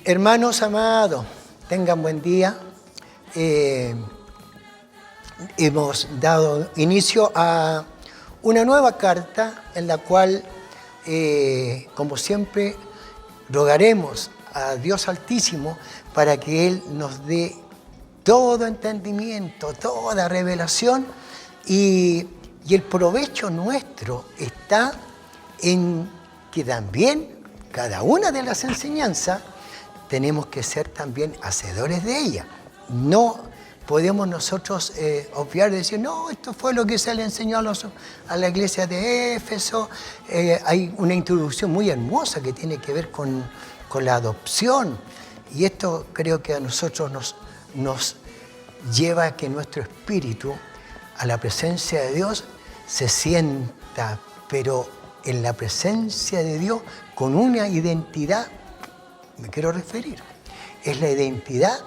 Hermanos amados, tengan buen día. Hemos dado inicio a una nueva carta en la cual, como siempre, rogaremos a Dios Altísimo para que Él nos dé todo entendimiento, toda revelación y el provecho nuestro está en que también cada una de las enseñanzas tenemos que ser también hacedores de ella. No podemos nosotros obviar y decir, no, esto fue lo que se le enseñó a la iglesia de Éfeso. Hay una introducción muy hermosa que tiene que ver con la adopción. Y esto creo que a nosotros nos lleva a que nuestro espíritu, a la presencia de Dios, se sienta, pero en la presencia de Dios, con una identidad, me quiero referir, es la identidad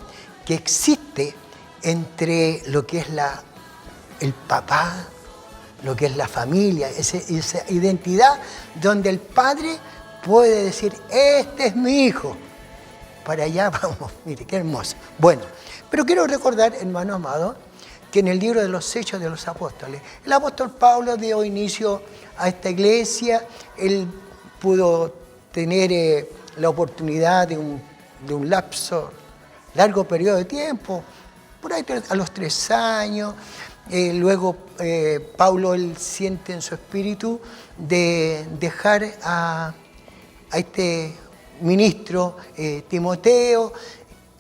que existe entre lo que es el papá, lo que es la familia, esa identidad donde el padre puede decir, este es mi hijo. Para allá vamos, mire, qué hermoso. Bueno, pero quiero recordar, hermano amado, que en el libro de los Hechos de los Apóstoles, el apóstol Pablo dio inicio a esta iglesia. Él pudo tener la oportunidad de un lapso, largo periodo de tiempo, por ahí a los 3 años. Luego Pablo, él siente en su espíritu de dejar a este ministro Timoteo,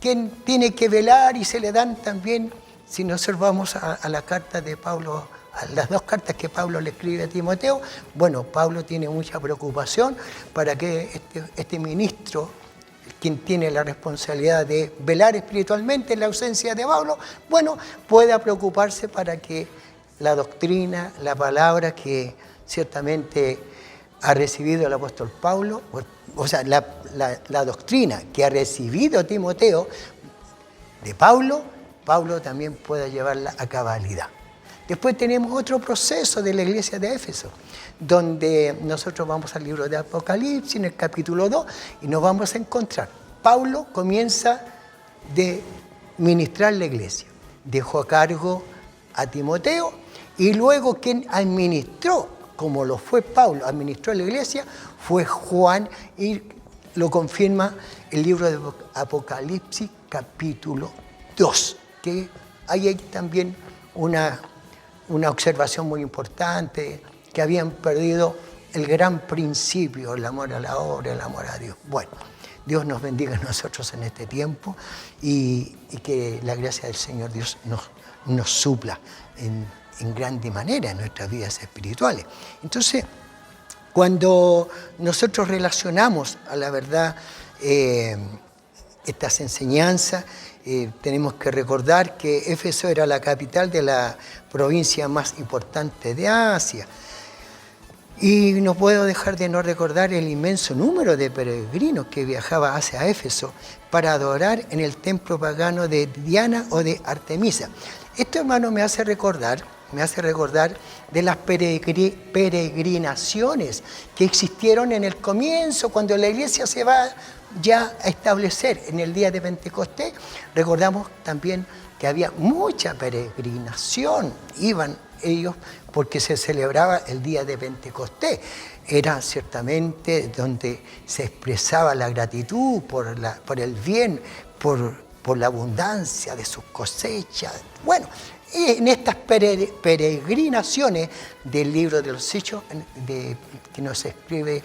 quien tiene que velar, y se le dan también, si nosotros vamos a la carta de Pablo, a las 2 cartas que Pablo le escribe a Timoteo, bueno, Pablo tiene mucha preocupación para que este ministro, quien tiene la responsabilidad de velar espiritualmente en la ausencia de Pablo, bueno, pueda preocuparse para que la doctrina, la palabra que ciertamente ha recibido el apóstol Pablo, o sea, la doctrina que ha recibido Timoteo de Pablo también pueda llevarla a cabalidad. Después tenemos otro proceso de la iglesia de Éfeso, donde nosotros vamos al libro de Apocalipsis, en el capítulo 2, y nos vamos a encontrar. Pablo comienza de ministrar la iglesia, dejó a cargo a Timoteo, y luego quien administró, como lo fue Pablo, administró la iglesia, fue Juan, y lo confirma el libro de Apocalipsis, capítulo 2, que hay también una observación muy importante, que habían perdido el gran principio, el amor a la obra, el amor a Dios. Bueno, Dios nos bendiga a nosotros en este tiempo y que la gracia del Señor Dios nos supla en grande manera en nuestras vidas espirituales. Entonces, cuando nosotros relacionamos a la verdad estas enseñanzas, tenemos que recordar que Éfeso era la capital de la provincia más importante de Asia. Y no puedo dejar de no recordar el inmenso número de peregrinos que viajaba hacia Éfeso para adorar en el templo pagano de Diana o de Artemisa. Esto, hermano, me hace recordar de las peregrinaciones que existieron en el comienzo, cuando la iglesia se va ya a establecer en el día de Pentecostés. Recordamos también que había mucha peregrinación, iban ellos porque se celebraba el día de Pentecostés. Era ciertamente donde se expresaba la gratitud por el bien, por la abundancia de sus cosechas. Bueno, en estas peregrinaciones del libro de los Hechos, que nos escribe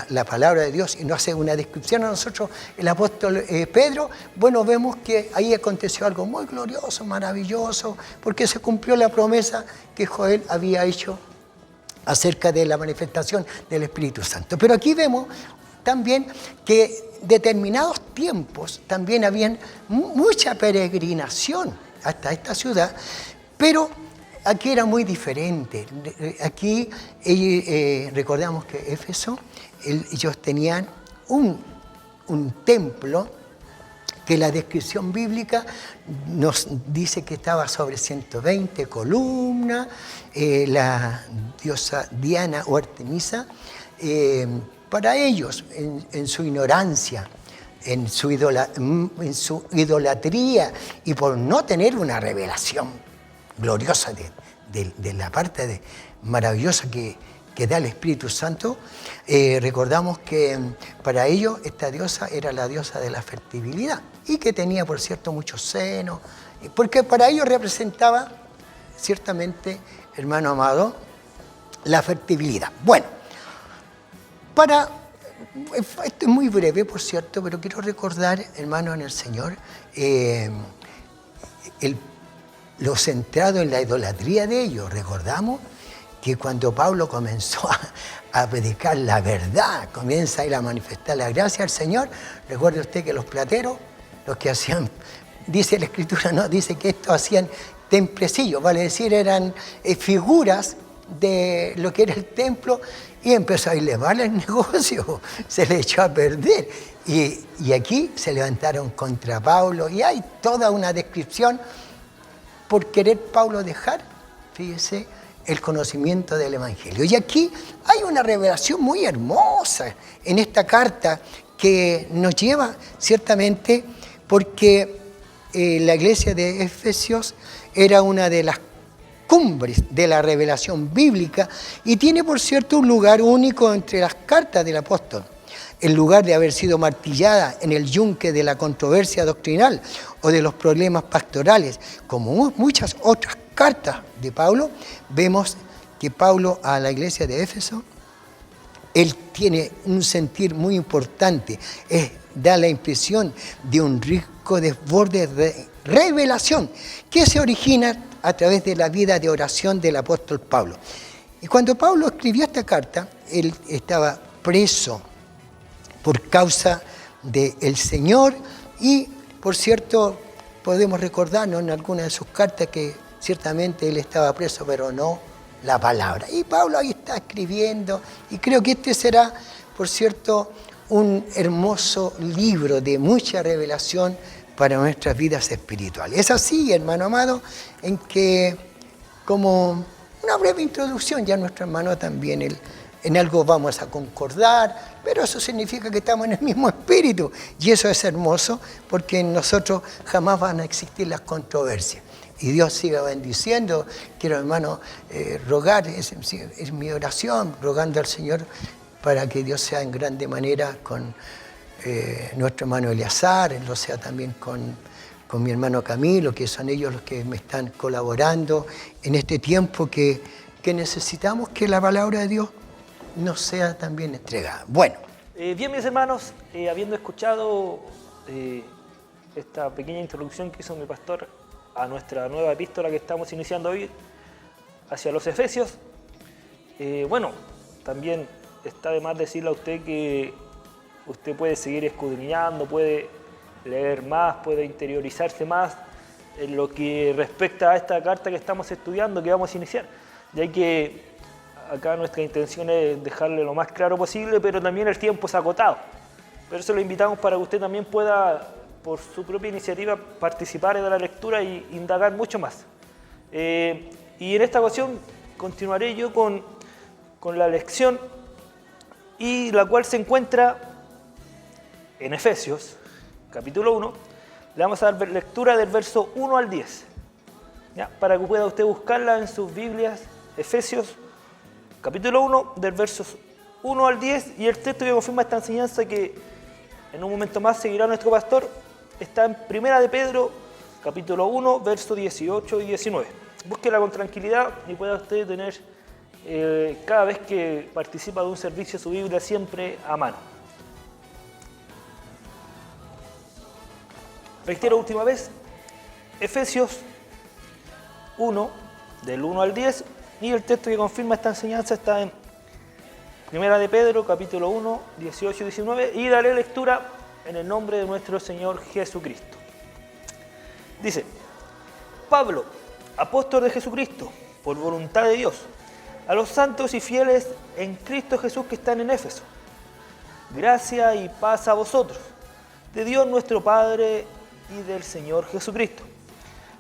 la palabra de Dios y nos hace una descripción a nosotros el apóstol Pedro, bueno, vemos que ahí aconteció algo muy glorioso, maravilloso, porque se cumplió la promesa que Joel había hecho acerca de la manifestación del Espíritu Santo. Pero aquí vemos también que determinados tiempos también habían mucha peregrinación hasta esta ciudad, pero aquí era muy diferente. Aquí recordamos que Éfeso, ellos tenían un templo que la descripción bíblica nos dice que estaba sobre 120 columnas, la diosa Diana o Artemisa, para ellos, en su ignorancia, en su idolatría y por no tener una revelación gloriosa de la parte maravillosa que da el Espíritu Santo, recordamos que para ellos esta diosa era la diosa de la fertilidad y que tenía, por cierto, muchos senos, porque para ellos representaba ciertamente, hermano amado, la fertilidad. Bueno, esto es muy breve, por cierto, pero quiero recordar, hermano en el Señor, lo centrado en la idolatría de ellos. Recordamos que cuando Pablo comenzó a predicar la verdad, comienza a ir a manifestar la gracia al Señor, recuerde usted que los plateros, los que hacían, dice la Escritura, no, dice que estos hacían templecillos, vale decir, eran figuras de lo que era el templo, y empezó a irle mal el negocio, se le echó a perder. Y aquí se levantaron contra Pablo, y hay toda una descripción por querer Pablo dejar, fíjese, el conocimiento del Evangelio. Y aquí hay una revelación muy hermosa en esta carta que nos lleva ciertamente porque la iglesia de Efesios era una de las cumbres de la revelación bíblica y tiene, por cierto, un lugar único entre las cartas del apóstol. En lugar de haber sido martillada en el yunque de la controversia doctrinal o de los problemas pastorales, como muchas otras cartas de Pablo, vemos que Pablo a la iglesia de Éfeso, él tiene un sentir muy importante, da la impresión de un rico desborde de revelación que se origina a través de la vida de oración del apóstol Pablo. Y cuando Pablo escribió esta carta, él estaba preso por causa del Señor y, por cierto, podemos recordarnos en alguna de sus cartas que ciertamente él estaba preso, pero no la palabra. Y Pablo ahí está escribiendo y creo que este será, por cierto, un hermoso libro de mucha revelación para nuestras vidas espirituales. Es así, hermano amado, en que como una breve introducción, ya nuestro hermano también, en algo vamos a concordar, pero eso significa que estamos en el mismo espíritu y eso es hermoso porque en nosotros jamás van a existir las controversias. Y Dios siga bendiciendo. Quiero, hermano, rogar, es mi oración, rogando al Señor para que Dios sea en grande manera con nuestro hermano Eleazar, lo sea también con mi hermano Camilo, que son ellos los que me están colaborando en este tiempo que necesitamos que la palabra de Dios nos sea también entregada. Bueno. Bien, mis hermanos, habiendo escuchado esta pequeña introducción que hizo mi pastor a nuestra nueva epístola que estamos iniciando hoy hacia los Efesios, bueno, también está de más decirle a usted que usted puede seguir escudriñando, puede leer más, puede interiorizarse más en lo que respecta a esta carta que estamos estudiando, que vamos a iniciar, ya que acá nuestra intención es dejarle lo más claro posible, pero también el tiempo es acotado. Por eso lo invitamos para que usted también pueda, por su propia iniciativa, participar de la lectura e indagar mucho más. Y en esta ocasión continuaré yo con la lección, y la cual se encuentra en Efesios, capítulo 1. Le vamos a dar lectura del verso 1 al 10, ¿ya? Para que pueda usted buscarla en sus Biblias. Efesios, capítulo 1, del versos 1 al 10, y el texto que confirma esta enseñanza que en un momento más seguirá nuestro pastor, está en Primera de Pedro, capítulo 1, versos 18 y 19. Búsquela con tranquilidad y pueda usted tener cada vez que participa de un servicio su Biblia siempre a mano. Reitero última vez, Efesios 1, del 1 al 10, y el texto que confirma esta enseñanza está en Primera de Pedro, capítulo 1, 18 y 19, y daré lectura en el nombre de nuestro Señor Jesucristo. Dice: Pablo, apóstol de Jesucristo, por voluntad de Dios, a los santos y fieles en Cristo Jesús que están en Éfeso. Gracia y paz a vosotros, de Dios nuestro Padre y del Señor Jesucristo.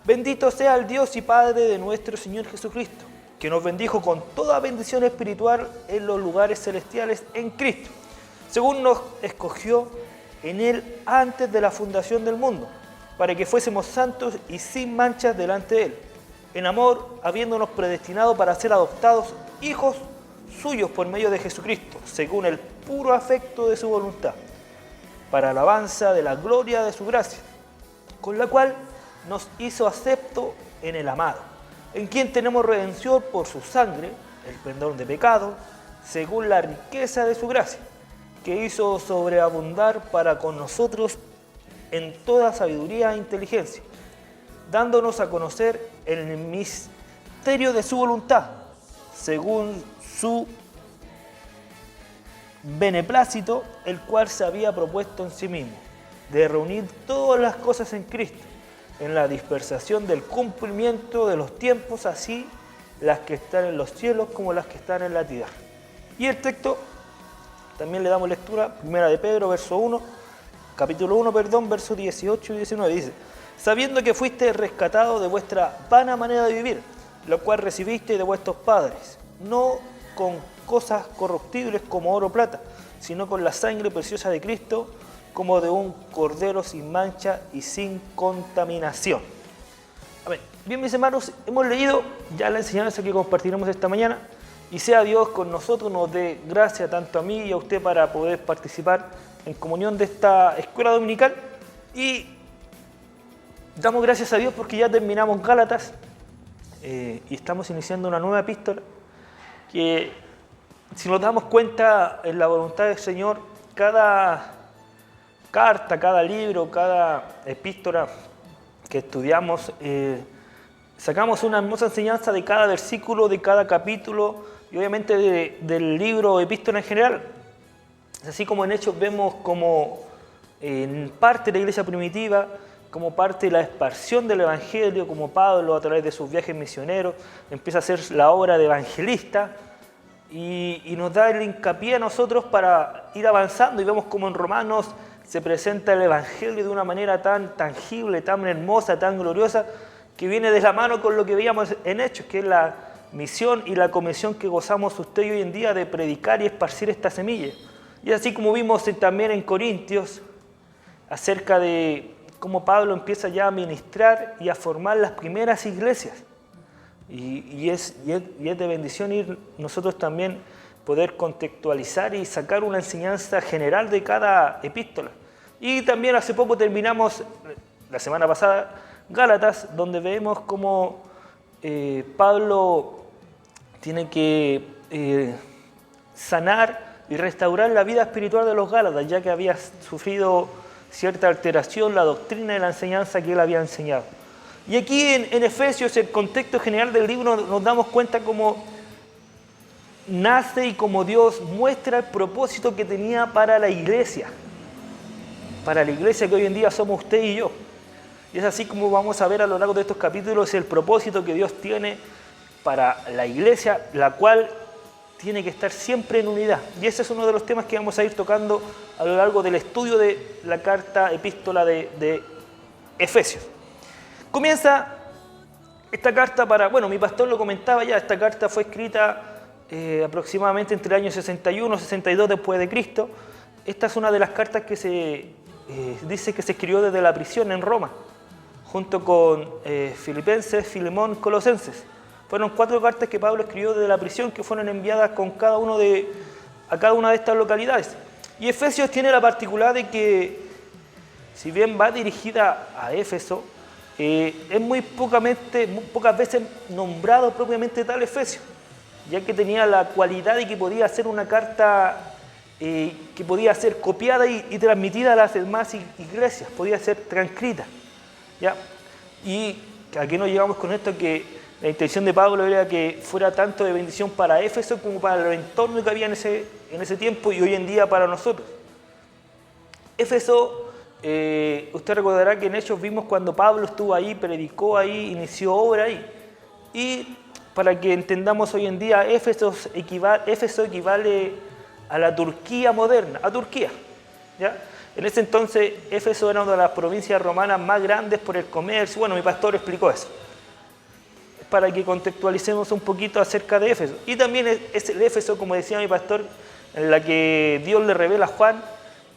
Bendito sea el Dios y Padre de nuestro Señor Jesucristo, que nos bendijo con toda bendición espiritual en los lugares celestiales en Cristo, según nos escogió en Él antes de la fundación del mundo, para que fuésemos santos y sin manchas delante de Él, en amor, habiéndonos predestinado para ser adoptados hijos suyos por medio de Jesucristo, según el puro afecto de su voluntad, para alabanza de la gloria de su gracia, con la cual nos hizo acepto en el amado, en quien tenemos redención por su sangre, el perdón de pecados, según la riqueza de su gracia, que hizo sobreabundar para con nosotros en toda sabiduría e inteligencia, dándonos a conocer el misterio de su voluntad, según su beneplácito, el cual se había propuesto en sí mismo, de reunir todas las cosas en Cristo, en la dispersación del cumplimiento de los tiempos, así las que están en los cielos como las que están en la tierra. Y el texto, también le damos lectura, 1 de Pedro, capítulo 1, versos 18 y 19, dice: sabiendo que fuiste rescatado de vuestra vana manera de vivir, la cual recibisteis de vuestros padres, no con cosas corruptibles como oro o plata, sino con la sangre preciosa de Cristo, como de un cordero sin mancha y sin contaminación. Amén. Bien, mis hermanos, hemos leído ya la enseñanza que compartiremos esta mañana, y sea Dios con nosotros, nos dé gracia tanto a mí y a usted para poder participar en comunión de esta escuela dominical. Y damos gracias a Dios porque ya terminamos Gálatas y estamos iniciando una nueva epístola que, si nos damos cuenta, en la voluntad del Señor, cada carta, cada libro, cada epístola que estudiamos, sacamos una hermosa enseñanza de cada versículo, de cada capítulo y obviamente del libro o epístola en general. Así como en Hechos vemos como en parte de la iglesia primitiva, como parte de la expansión del evangelio, como Pablo a través de sus viajes misioneros empieza a hacer la obra de evangelista y nos da el hincapié a nosotros para ir avanzando, y vemos como en Romanos se presenta el evangelio de una manera tan tangible, tan hermosa, tan gloriosa, que viene de la mano con lo que veíamos en Hechos, que es la misión y la comisión que gozamos usted y hoy en día de predicar y esparcir esta semilla. Y así como vimos también en Corintios acerca de cómo Pablo empieza ya a ministrar y a formar las primeras iglesias. Y es de bendición ir nosotros también poder contextualizar y sacar una enseñanza general de cada epístola. Y también hace poco terminamos, la semana pasada, Gálatas, donde vemos cómo Pablo tiene que sanar y restaurar la vida espiritual de los Gálatas, ya que había sufrido cierta alteración la doctrina y la enseñanza que él había enseñado. Y aquí en Efesios, el contexto general del libro, nos damos cuenta cómo nace y cómo Dios muestra el propósito que tenía para la iglesia que hoy en día somos usted y yo. Y es así como vamos a ver a lo largo de estos capítulos el propósito que Dios tiene para la iglesia, la cual tiene que estar siempre en unidad. Y ese es uno de los temas que vamos a ir tocando a lo largo del estudio de la carta epístola de Efesios. Comienza esta carta mi pastor lo comentaba ya, esta carta fue escrita aproximadamente entre el año 61 y 62 después de Cristo. Esta es una de las cartas que se dice que se escribió desde la prisión en Roma, junto con Filipenses, Filemón, Colosenses. Fueron 4 cartas que Pablo escribió desde la prisión, que fueron enviadas a cada una de estas localidades. Y Efesios tiene la particularidad de que, si bien va dirigida a Éfeso, es muy pocas veces nombrado propiamente tal Efesios, ya que tenía la cualidad de que podía ser una carta que podía ser copiada y transmitida a las demás iglesias, podía ser transcrita, ¿ya? Y aquí nos llegamos con esto, que la intención de Pablo era que fuera tanto de bendición para Éfeso como para el entorno que había en ese tiempo y hoy en día para nosotros. Éfeso, usted recordará que en Hechos vimos cuando Pablo estuvo ahí, predicó ahí, inició obra ahí. Y para que entendamos hoy en día, Éfeso equivale a la Turquía moderna, a Turquía, ¿ya? En ese entonces Éfeso era una de las provincias romanas más grandes por el comercio. Bueno, mi pastor explicó eso, para que contextualicemos un poquito acerca de Éfeso. Y también es el Éfeso, como decía mi pastor, en la que Dios le revela a Juan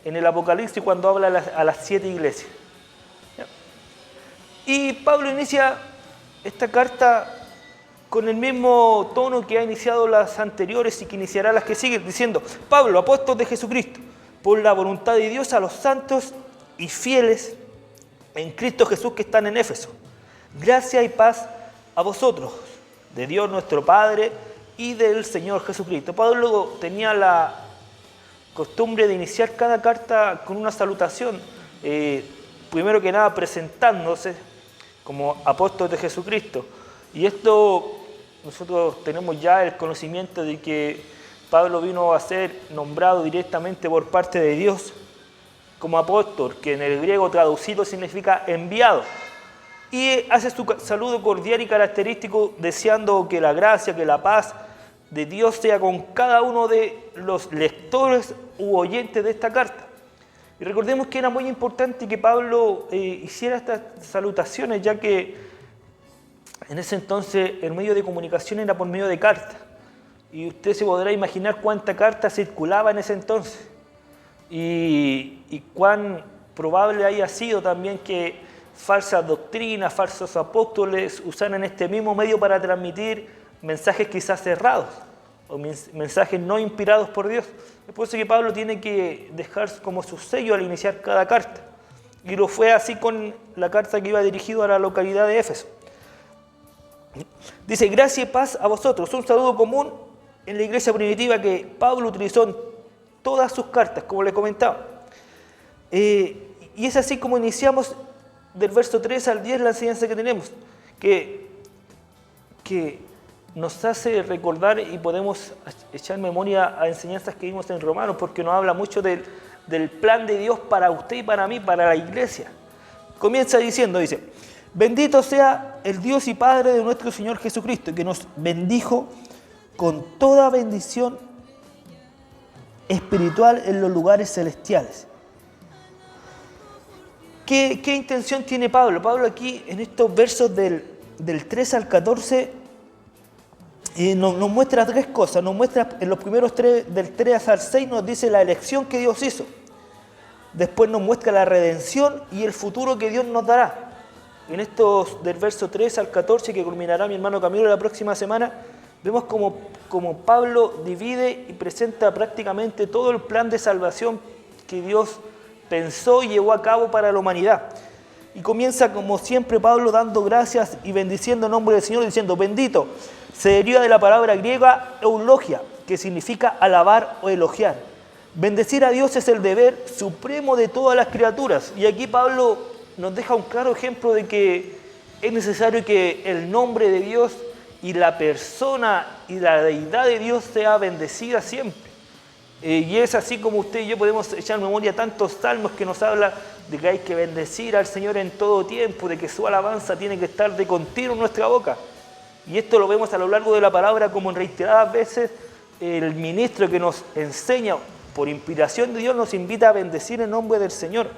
en el Apocalipsis cuando habla a las 7 iglesias. Y Pablo inicia esta carta con el mismo tono que ha iniciado las anteriores y que iniciará las que siguen, diciendo: Pablo, apóstol de Jesucristo, por la voluntad de Dios, a los santos y fieles en Cristo Jesús que están en Éfeso. Gracia y paz a vosotros, de Dios nuestro Padre y del Señor Jesucristo. Pablo tenía la costumbre de iniciar cada carta con una salutación, primero que nada presentándose como apóstol de Jesucristo. Y esto nosotros tenemos ya el conocimiento de que Pablo vino a ser nombrado directamente por parte de Dios como apóstol, que en el griego traducido significa enviado. Y hace su saludo cordial y característico, deseando que la gracia, que la paz de Dios sea con cada uno de los lectores u oyentes de esta carta. Y recordemos que era muy importante que Pablo hiciera estas salutaciones, ya que en ese entonces el medio de comunicación era por medio de carta. Y usted se podrá imaginar cuánta carta circulaba en ese entonces. Y cuán probable haya sido también que falsas doctrinas, falsos apóstoles usaran este mismo medio para transmitir mensajes quizás cerrados o mensajes no inspirados por Dios. Es por eso que Pablo tiene que dejar como su sello al iniciar cada carta. Y lo fue así con la carta que iba dirigido a la localidad de Éfeso. Dice: gracia y paz a vosotros. Un saludo común en la iglesia primitiva que Pablo utilizó en todas sus cartas, como les comentaba. Y es así como iniciamos del verso 3 al 10 la enseñanza que tenemos, que nos hace recordar y podemos echar memoria a enseñanzas que vimos en Romanos, porque nos habla mucho del plan de Dios para usted y para mí, para la iglesia. Comienza diciendo, dice: bendito sea el Dios y Padre de nuestro Señor Jesucristo, que nos bendijo con toda bendición espiritual en los lugares celestiales. ¿Qué intención tiene Pablo? Pablo aquí, en estos versos del 3 al 14, nos muestra tres cosas. Nos muestra en los primeros tres, del 3 al 6, nos dice la elección que Dios hizo. Después nos muestra la redención y el futuro que Dios nos dará. En estos del verso 3 al 14, que culminará mi hermano Camilo la próxima semana, vemos como Pablo divide y presenta prácticamente todo el plan de salvación que Dios pensó y llevó a cabo para la humanidad. Y comienza, como siempre, Pablo dando gracias y bendiciendo el nombre del Señor, diciendo: bendito. Se deriva de la palabra griega eulogia, que significa alabar o elogiar. Bendecir a Dios es el deber supremo de todas las criaturas. Y aquí Pablo nos deja un claro ejemplo de que es necesario que el nombre de Dios y la persona y la deidad de Dios sea bendecida siempre. Y es así como usted y yo podemos echar en memoria tantos salmos que nos habla de que hay que bendecir al Señor en todo tiempo, de que su alabanza tiene que estar de continuo en nuestra boca. Y esto lo vemos a lo largo de la palabra, como en reiteradas veces el ministro que nos enseña por inspiración de Dios nos invita a bendecir en nombre del Señor.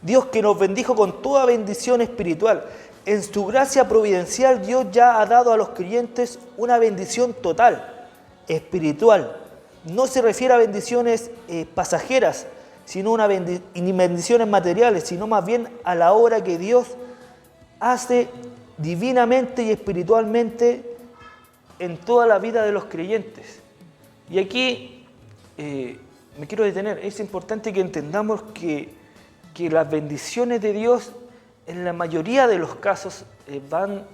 Dios, que nos bendijo con toda bendición espiritual. En su gracia providencial, Dios ya ha dado a los creyentes una bendición total, espiritual. No se refiere a bendiciones pasajeras, sino ni bendiciones materiales, sino más bien a la obra que Dios hace divinamente y espiritualmente en toda la vida de los creyentes. Y aquí me quiero detener. Es importante que entendamos que las bendiciones de Dios en la mayoría de los casos van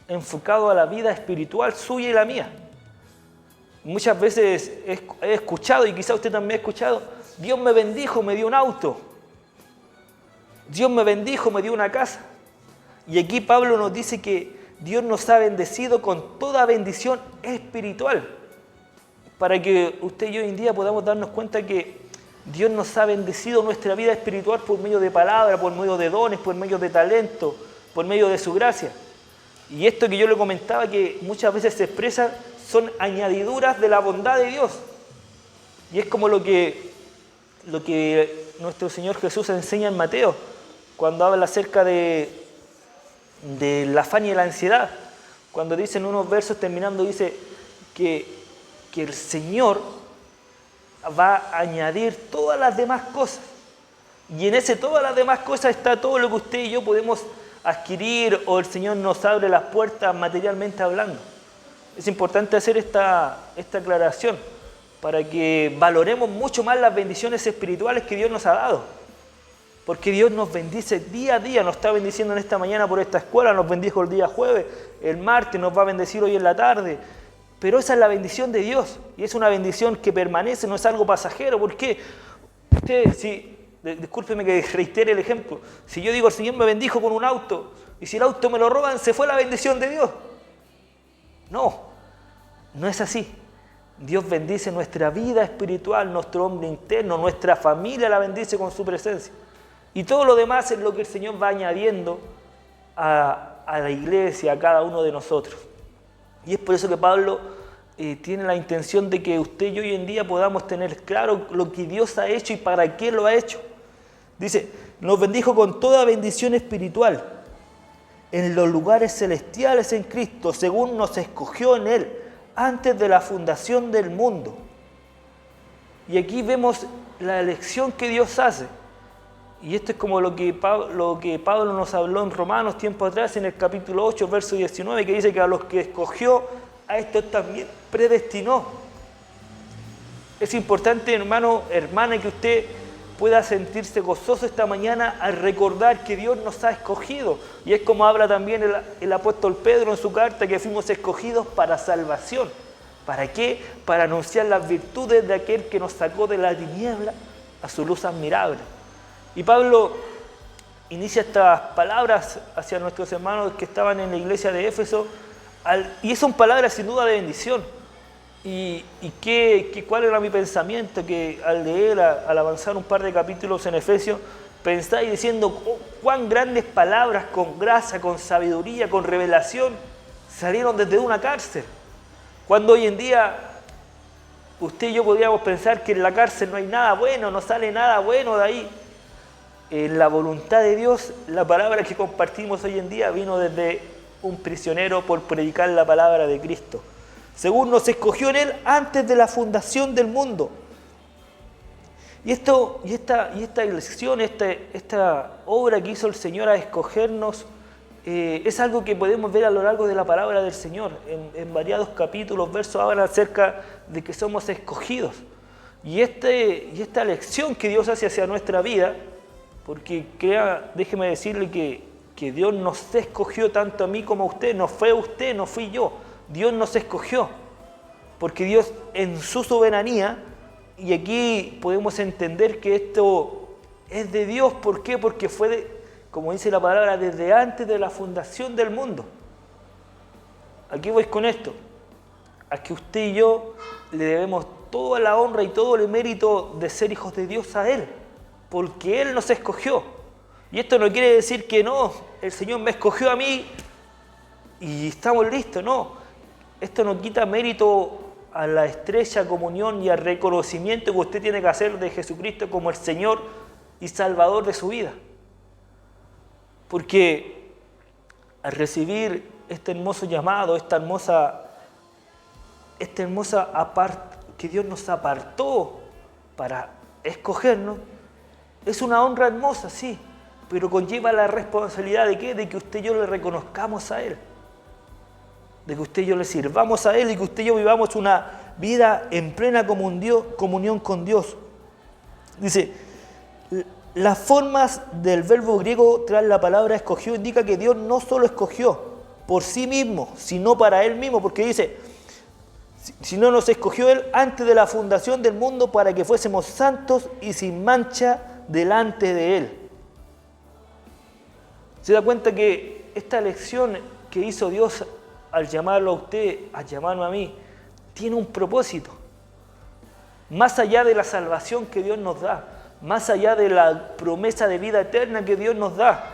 enfocados a la vida espiritual suya y la mía. Muchas veces he escuchado, y quizá usted también ha escuchado: Dios me bendijo, me dio un auto. Dios me bendijo, me dio una casa. Y aquí Pablo nos dice que Dios nos ha bendecido con toda bendición espiritual, para que usted y yo hoy en día podamos darnos cuenta que Dios nos ha bendecido nuestra vida espiritual por medio de palabras, por medio de dones, por medio de talento, por medio de su gracia. Y esto que yo le comentaba, que muchas veces se expresa, son añadiduras de la bondad de Dios. Y es como lo que nuestro Señor Jesús enseña en Mateo, cuando habla acerca del afán y la ansiedad. Cuando dice en unos versos terminando, dice que el Señor va a añadir todas las demás cosas. Y en ese todas las demás cosas está todo lo que usted y yo podemos adquirir o el Señor nos abre las puertas materialmente hablando. Es importante hacer esta aclaración para que valoremos mucho más las bendiciones espirituales que Dios nos ha dado. Porque Dios nos bendice día a día, nos está bendiciendo en esta mañana por esta escuela, nos bendijo el día jueves, el martes, nos va a bendecir hoy en la tarde. Pero esa es la bendición de Dios y es una bendición que permanece, no es algo pasajero. ¿Por qué? Usted, discúlpeme que reitere el ejemplo, si yo digo el Señor me bendijo con un auto y si el auto me lo roban, ¿se fue la bendición de Dios? No, no es así. Dios bendice nuestra vida espiritual, nuestro hombre interno, nuestra familia la bendice con su presencia. Y todo lo demás es lo que el Señor va añadiendo a la iglesia, a cada uno de nosotros. Y es por eso que Pablo tiene la intención de que usted y yo hoy en día podamos tener claro lo que Dios ha hecho y para qué lo ha hecho. Dice, nos bendijo con toda bendición espiritual en los lugares celestiales en Cristo, según nos escogió en Él, antes de la fundación del mundo. Y aquí vemos la elección que Dios hace. Y esto es como lo que Pablo nos habló en Romanos tiempo atrás, en el capítulo 8, verso 19, que dice que a los que escogió, a estos también predestinó. Es importante, hermano, hermana, que usted pueda sentirse gozoso esta mañana al recordar que Dios nos ha escogido. Y es como habla también el apóstol Pedro en su carta, que fuimos escogidos para salvación. ¿Para qué? Para anunciar las virtudes de aquel que nos sacó de la tiniebla a su luz admirable. Y Pablo inicia estas palabras hacia nuestros hermanos que estaban en la iglesia de Éfeso, y son palabras sin duda de bendición. ¿Cuál era mi pensamiento? Que al leer, al avanzar un par de capítulos en Efesios, pensáis diciendo cuán grandes palabras con gracia, con sabiduría, con revelación salieron desde una cárcel. Cuando hoy en día usted y yo podríamos pensar que en la cárcel no hay nada bueno, no sale nada bueno de ahí. En la voluntad de Dios, la palabra que compartimos hoy en día vino desde un prisionero por predicar la palabra de Cristo. Según nos escogió en Él antes de la fundación del mundo. Y esta elección, esta obra que hizo el Señor a escogernos, es algo que podemos ver a lo largo de la palabra del Señor. En variados capítulos, versos hablan acerca de que somos escogidos. Y esta elección que Dios hace hacia nuestra vida, porque déjeme decirle que Dios nos escogió tanto a mí como a usted, no fue usted, no fui yo. Dios nos escogió, porque Dios en su soberanía, y aquí podemos entender que esto es de Dios. ¿Por qué? Porque como dice la palabra, desde antes de la fundación del mundo. Aquí voy con esto, a que usted y yo le debemos toda la honra y todo el mérito de ser hijos de Dios a Él, porque Él nos escogió. Y esto no quiere decir que no, el Señor me escogió a mí y estamos listos, no. Esto no quita mérito a la estrecha comunión y al reconocimiento que usted tiene que hacer de Jesucristo como el Señor y Salvador de su vida. Porque al recibir este hermoso llamado, esta hermosa que Dios nos apartó para escogernos, es una honra hermosa, sí, pero conlleva la responsabilidad ¿de qué? De que usted y yo le reconozcamos a Él. De que usted y yo le sirvamos a Él y que usted y yo vivamos una vida en plena comunión con Dios. Dice, las formas del verbo griego tras la palabra escogió indica que Dios no solo escogió por sí mismo, sino para Él mismo, porque dice, si no nos escogió Él antes de la fundación del mundo para que fuésemos santos y sin mancha delante de Él. ¿Se da cuenta que esta elección que hizo Dios al llamarlo a usted, al llamarme a mí, tiene un propósito? Más allá de la salvación que Dios nos da, más allá de la promesa de vida eterna que Dios nos da,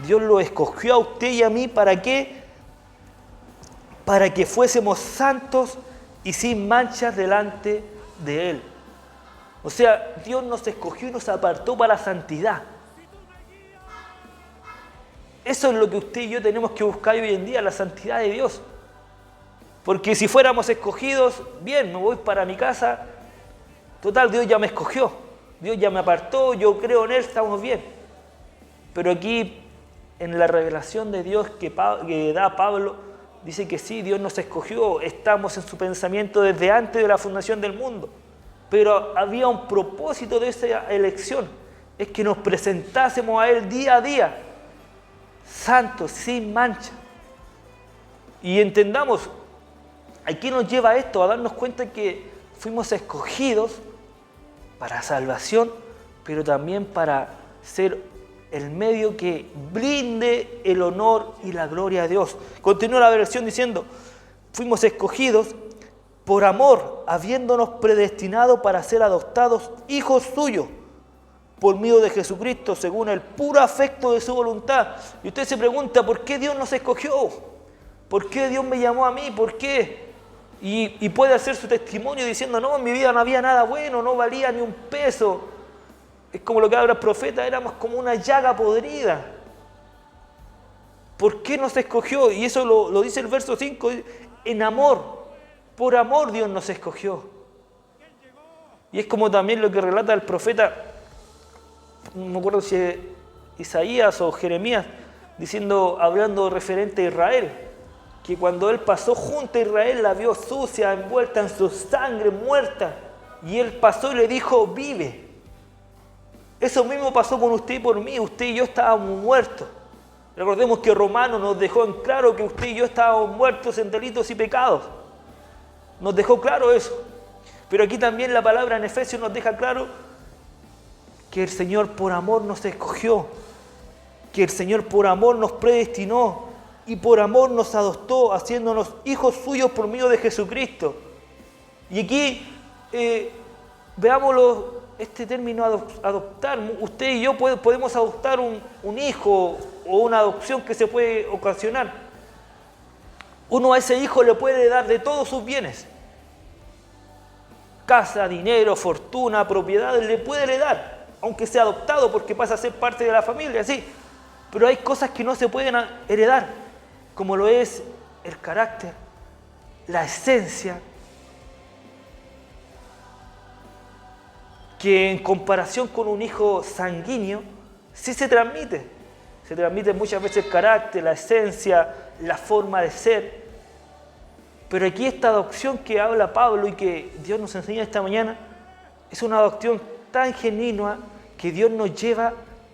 Dios lo escogió a usted y a mí, ¿para qué? Para que fuésemos santos y sin manchas delante de Él. O sea, Dios nos escogió y nos apartó para la santidad. Eso es lo que usted y yo tenemos que buscar hoy en día, la santidad de Dios. Porque si fuéramos escogidos, bien, me voy para mi casa Total, Dios ya me escogió, Dios ya me apartó, yo creo en Él, estamos bien. Pero aquí, en la revelación de Dios que da Pablo, dice que sí, Dios nos escogió, estamos en su pensamiento desde antes de la fundación del mundo. Pero había un propósito de esa elección, es que nos presentásemos a Él día a día, santos, sin mancha. Y entendamos, ¿a qué nos lleva esto? A darnos cuenta que fuimos escogidos para salvación, pero también para ser el medio que brinde el honor y la gloria a Dios. Continúa la versión diciendo, fuimos escogidos por amor, habiéndonos predestinado para ser adoptados hijos suyos, por medio de Jesucristo, según el puro afecto de su voluntad. Y usted se pregunta, ¿por qué Dios nos escogió? ¿Por qué Dios me llamó a mí? ¿Por qué? Y puede hacer su testimonio diciendo, no, en mi vida no había nada bueno, no valía ni un peso. Es como lo que habla el profeta, éramos como una llaga podrida. ¿Por qué nos escogió? Y eso lo dice el verso 5, en amor, por amor Dios nos escogió. Y es como también lo que relata el profeta, no me acuerdo si es Isaías o Jeremías, hablando referente a Israel, que cuando él pasó junto a Israel la vio sucia, envuelta en su sangre, muerta, y él pasó y le dijo, vive. Eso mismo pasó con usted y por mí, usted y yo estábamos muertos. Recordemos que Romanos nos dejó en claro que usted y yo estábamos muertos en delitos y pecados. Nos dejó claro eso. Pero aquí también la palabra en Efesios nos deja claro que el Señor por amor nos escogió, que el Señor por amor nos predestinó y por amor nos adoptó, haciéndonos hijos suyos por medio de Jesucristo. Y aquí veámoslo, este término adoptar. Usted y yo podemos adoptar un hijo o una adopción que se puede ocasionar. Uno a ese hijo le puede dar de todos sus bienes. Casa, dinero, fortuna, propiedades, le puede dar, aunque sea adoptado porque pasa a ser parte de la familia, sí. Pero hay cosas que no se pueden heredar, como lo es el carácter, la esencia, que en comparación con un hijo sanguíneo, sí se transmite. Se transmite muchas veces el carácter, la esencia, la forma de ser. Pero aquí esta adopción que habla Pablo y que Dios nos enseña esta mañana, es una adopción tan genuina que Dios nos lleva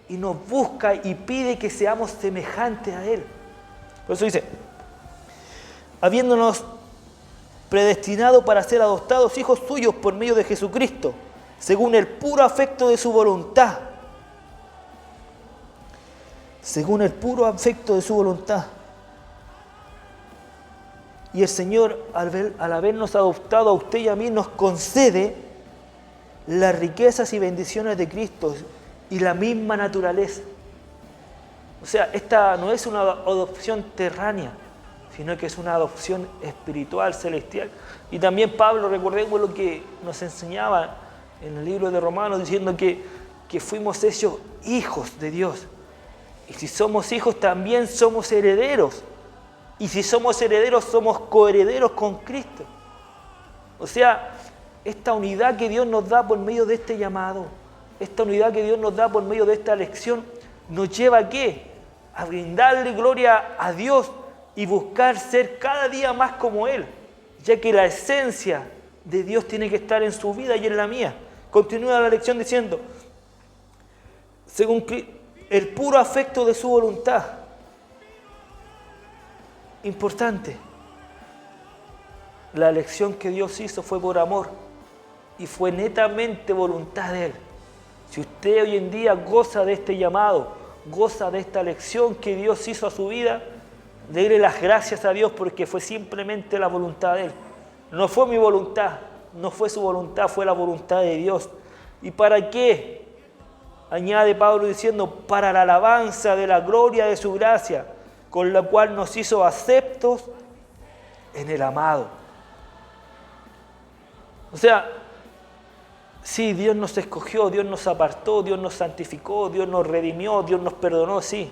y nos busca y pide que seamos semejantes a Él. Por eso dice, habiéndonos predestinado para ser adoptados hijos suyos por medio de Jesucristo, según el puro afecto de su voluntad. Según el puro afecto de su voluntad. Y el Señor, al habernos adoptado a usted y a mí, nos concede las riquezas y bendiciones de Cristo y la misma naturaleza. O sea, esta no es una adopción terránea, sino que es una adopción espiritual, celestial. Y también Pablo, recordemos lo que nos enseñaba en el libro de Romanos, diciendo que fuimos hechos hijos de Dios. Y si somos hijos, también somos herederos. Y si somos herederos, somos coherederos con Cristo. O sea, esta unidad que Dios nos da por medio de este llamado, esta unidad que Dios nos da por medio de esta elección, nos lleva ¿a qué? A brindarle gloria a Dios y buscar ser cada día más como Él, ya que la esencia de Dios tiene que estar en su vida y en la mía. Continúa la lección diciendo, según el puro afecto de su voluntad. Importante, la elección que Dios hizo fue por amor y fue netamente voluntad de Él. Si usted hoy en día goza de este llamado, goza de esta elección que Dios hizo a su vida, déle las gracias a Dios porque fue simplemente la voluntad de Él. No fue mi voluntad, no fue su voluntad, fue la voluntad de Dios. ¿Y para qué? Añade Pablo diciendo, para la alabanza de la gloria de su gracia, con la cual nos hizo aceptos en el amado. O sea, sí, Dios nos escogió, Dios nos apartó, Dios nos santificó, Dios nos redimió, Dios nos perdonó, sí.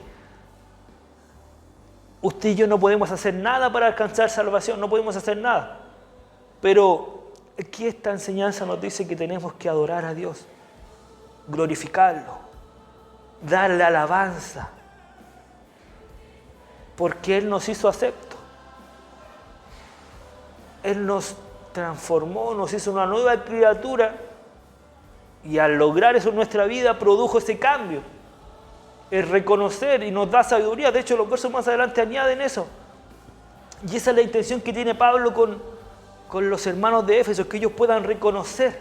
Usted y yo no podemos hacer nada para alcanzar salvación, no podemos hacer nada. Pero aquí esta enseñanza nos dice que tenemos que adorar a Dios, glorificarlo, darle alabanza, porque Él nos hizo acepto. Él nos transformó, nos hizo una nueva criatura y al lograr eso en nuestra vida produjo ese cambio, el reconocer y nos da sabiduría. De hecho, los versos más adelante añaden eso. Y esa es la intención que tiene Pablo con los hermanos de Éfeso, que ellos puedan reconocer,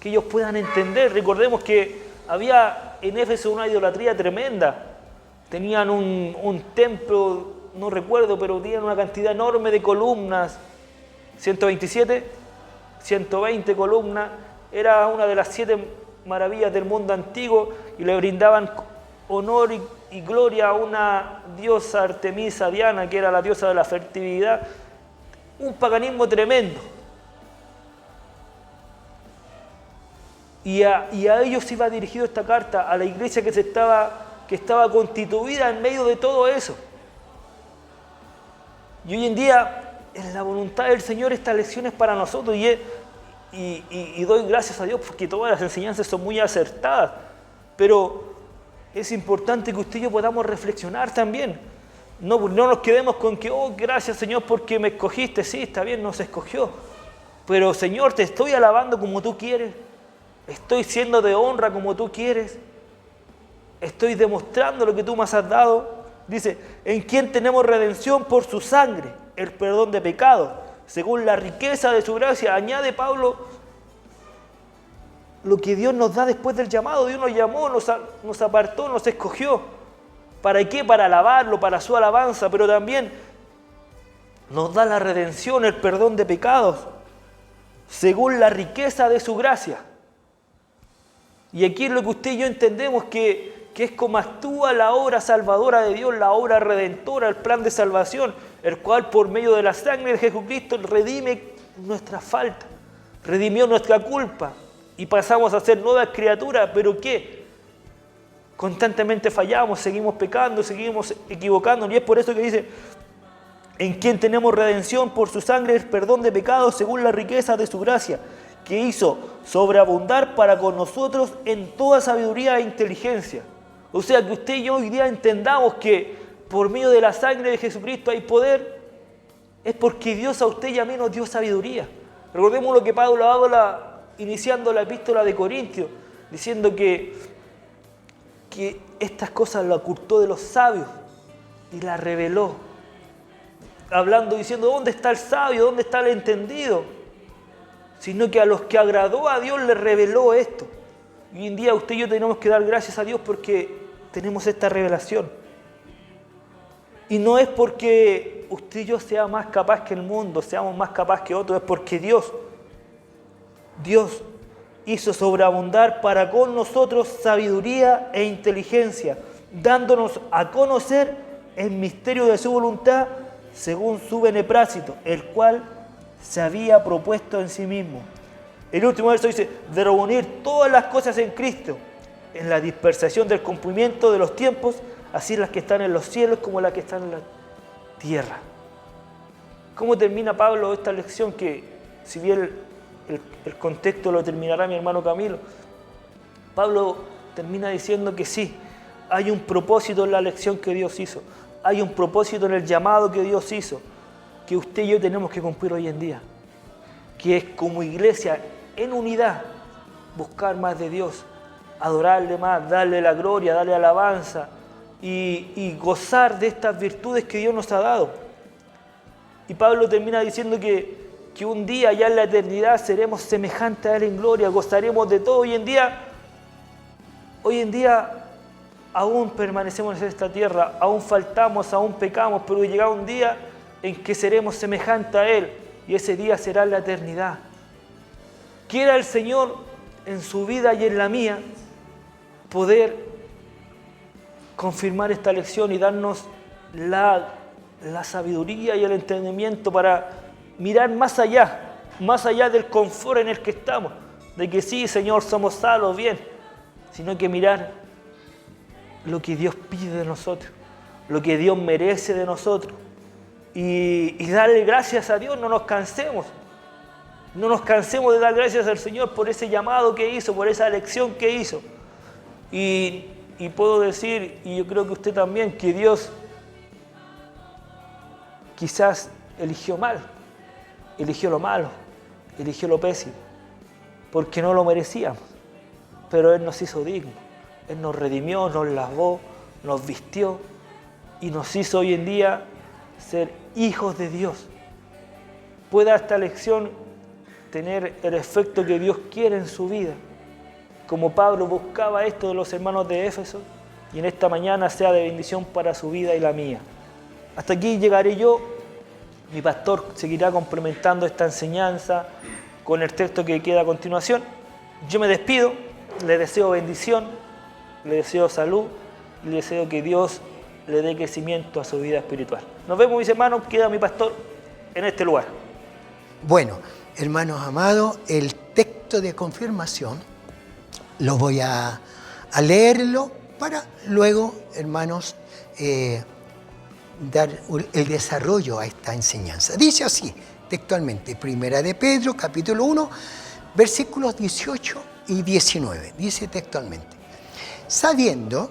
que ellos puedan entender. Recordemos que había en Éfeso una idolatría tremenda. Tenían un templo, no recuerdo, pero tenían una cantidad enorme de columnas, 127, 120 columnas. Era una de las 7 maravillas del mundo antiguo y le brindaban honor y gloria a una diosa Artemisa Diana, que era la diosa de la fertilidad. Un paganismo tremendo. Y a ellos iba dirigido esta carta, a la iglesia que estaba constituida en medio de todo eso. Y hoy en día, en la voluntad del Señor, esta lección es para nosotros y doy gracias a Dios porque todas las enseñanzas son muy acertadas, pero es importante que usted y yo podamos reflexionar también. No nos quedemos con que, oh, gracias Señor porque me escogiste. Sí, está bien, nos escogió, pero Señor, te estoy alabando como tú quieres, estoy siendo de honra como tú quieres, estoy demostrando lo que tú me has dado. Dice, en quien tenemos redención por su sangre, el perdón de pecados, según la riqueza de su gracia. Añade Pablo lo que Dios nos da después del llamado. Dios nos llamó, nos apartó, nos escogió. ¿Para qué? Para alabarlo, para su alabanza, pero también nos da la redención, el perdón de pecados, según la riqueza de su gracia. Y aquí es lo que usted y yo entendemos que es como actúa la obra salvadora de Dios, la obra redentora, el plan de salvación, el cual por medio de la sangre de Jesucristo redime nuestra falta, redimió nuestra culpa y pasamos a ser nuevas criaturas. ¿Pero qué? Constantemente fallamos, seguimos pecando, seguimos equivocándonos, y es por eso que dice, en quien tenemos redención por su sangre, el perdón de pecados, según la riqueza de su gracia, que hizo sobreabundar para con nosotros en toda sabiduría e inteligencia. O sea, que usted y yo hoy día entendamos que por medio de la sangre de Jesucristo hay poder, es porque Dios a usted y a mí nos dio sabiduría. Recordemos lo que Pablo habla iniciando la epístola de Corintios, diciendo que estas cosas las ocultó de los sabios y las reveló. Hablando, diciendo, ¿dónde está el sabio? ¿Dónde está el entendido? Sino que a los que agradó a Dios les reveló esto. Y hoy en día usted y yo tenemos que dar gracias a Dios porque tenemos esta revelación. Y no es porque usted y yo sea más capaz que el mundo, seamos más capaz que otros, es porque Dios hizo sobreabundar para con nosotros sabiduría e inteligencia, dándonos a conocer el misterio de su voluntad según su beneplácito, el cual se había propuesto en sí mismo. El último verso dice, de reunir todas las cosas en Cristo, en la dispersación del cumplimiento de los tiempos, así las que están en los cielos como las que están en la tierra. ¿Cómo termina Pablo esta lección? Que si bien el contexto lo terminará mi hermano Camilo, Pablo termina diciendo que sí, hay un propósito en la lección que Dios hizo, hay un propósito en el llamado que Dios hizo, que usted y yo tenemos que cumplir hoy en día, que es como iglesia en unidad, buscar más de Dios, adorarle más, darle la gloria, darle alabanza y gozar de estas virtudes que Dios nos ha dado. Y Pablo termina diciendo que un día ya en la eternidad seremos semejantes a Él en gloria, gozaremos de todo. Hoy en día aún permanecemos en esta tierra, aún faltamos, aún pecamos, pero llegará un día en que seremos semejantes a Él y ese día será la eternidad. Quiera el Señor en su vida y en la mía poder confirmar esta lección y darnos la sabiduría y el entendimiento para mirar más allá del confort en el que estamos, de que sí, Señor, somos salvos, bien, sino que mirar lo que Dios pide de nosotros, lo que Dios merece de nosotros y darle gracias a Dios, no nos cansemos. No nos cansemos de dar gracias al Señor por ese llamado que hizo, por esa elección que hizo. Y puedo decir, y yo creo que usted también, que Dios quizás eligió mal, eligió lo malo, eligió lo pésimo, porque no lo merecíamos. Pero Él nos hizo dignos, Él nos redimió, nos lavó, nos vistió y nos hizo hoy en día ser hijos de Dios. Pueda esta elección tener el efecto que Dios quiere en su vida, como Pablo buscaba esto de los hermanos de Éfeso, y en esta mañana sea de bendición para su vida y la mía. Hasta aquí llegaré yo. Mi pastor seguirá complementando esta enseñanza con el texto que queda a continuación. Yo me despido, le deseo bendición, le deseo salud y le deseo que Dios le dé crecimiento a su vida espiritual. Nos vemos, mis hermanos, queda mi pastor en este lugar. Bueno, hermanos amados, el texto de confirmación lo voy a leerlo para luego, hermanos, dar el desarrollo a esta enseñanza. Dice así, textualmente, Primera de Pedro, capítulo 1, versículos 18 y 19. Dice textualmente: sabiendo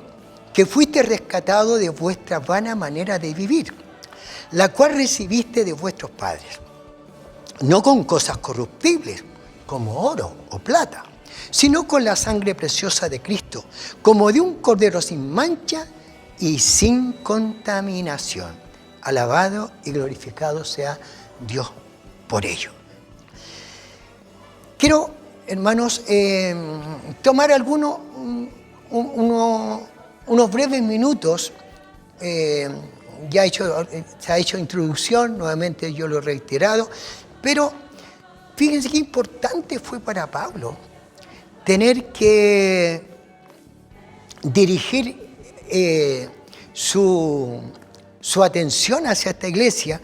que fuiste rescatado de vuestra vana manera de vivir, la cual recibiste de vuestros padres, no con cosas corruptibles, como oro o plata, sino con la sangre preciosa de Cristo, como de un cordero sin mancha y sin contaminación. Alabado y glorificado sea Dios por ello. Quiero, hermanos, tomar unos breves minutos. Se ha hecho introducción, nuevamente yo lo he reiterado, pero fíjense qué importante fue para Pablo tener que dirigir su atención hacia esta iglesia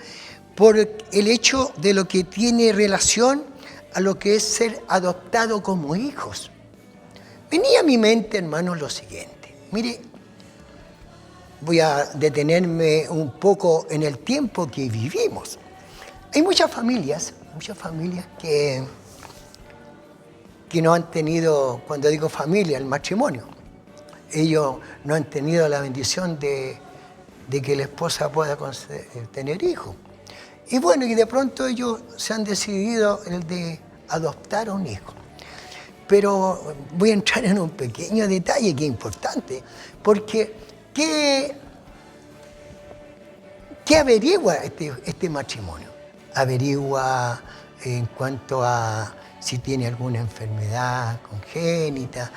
por el hecho de lo que tiene relación a lo que es ser adoptado como hijos. Venía a mi mente, hermanos, lo siguiente. Mire, voy a detenerme un poco en el tiempo que vivimos. Hay muchas familias que no han tenido, cuando digo familia, el matrimonio. Ellos no han tenido la bendición de que la esposa pueda tener hijos. Y bueno, y de pronto ellos se han decidido el de adoptar a un hijo. Pero voy a entrar en un pequeño detalle que es importante, porque ¿qué averigua este matrimonio? Averigua en cuanto a si tiene alguna enfermedad congénita,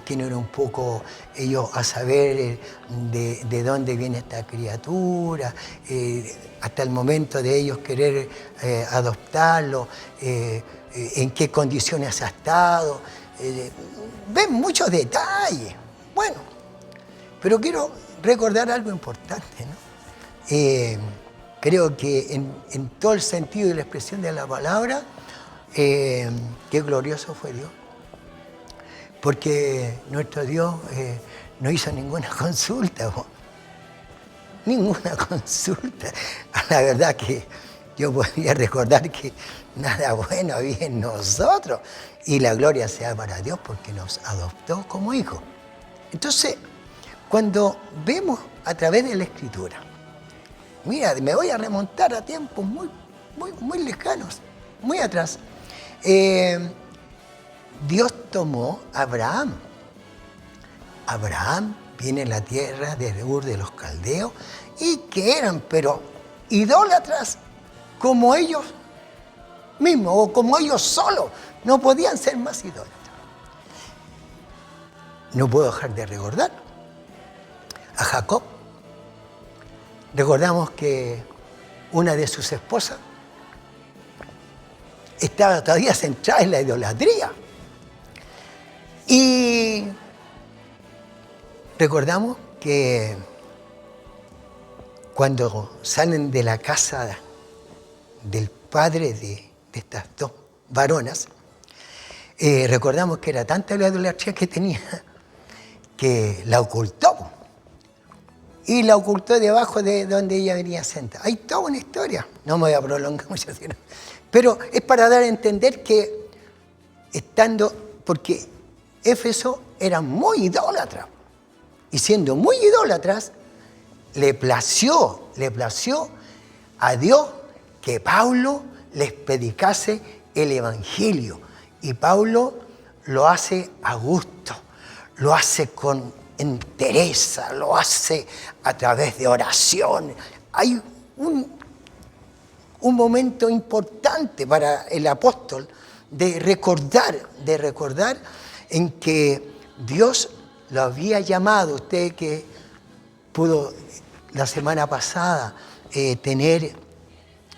quieren un poco ellos a saber de dónde viene esta criatura, hasta el momento de ellos querer adoptarlo, en qué condiciones ha estado. Ven muchos detalles. Bueno, pero quiero recordar algo importante, ¿no? Creo que en todo el sentido y la expresión de la palabra, qué glorioso fue Dios. Porque nuestro Dios no hizo ninguna consulta. Ninguna consulta. La verdad que yo podría recordar que nada bueno había en nosotros. Y la gloria sea para Dios porque nos adoptó como hijos. Entonces, cuando vemos a través de la Escritura, mira, me voy a remontar a tiempos muy lejanos, muy atrás. Dios tomó a Abraham. Abraham viene en la tierra de Ur de los Caldeos y que eran, pero idólatras como ellos mismos o como ellos solos. No podían ser más idólatras. No puedo dejar de recordar a Jacob. Recordamos que una de sus esposas estaba todavía centrada en la idolatría. Y recordamos que cuando salen de la casa del padre de estas dos varonas, recordamos que era tanta la idolatría que tenía que la ocultó. y la ocultó debajo de donde ella venía sentada. Hay toda una historia, no me voy a prolongar mucho, pero es para dar a entender que porque Éfeso era muy idólatra, y siendo muy idólatras, le plació a Dios que Pablo les predicase el Evangelio. Y Pablo lo hace a gusto, lo hace con entereza, lo hace a través de oración. Hay un momento importante para el apóstol de recordar en que Dios lo había llamado. Usted que pudo la semana pasada tener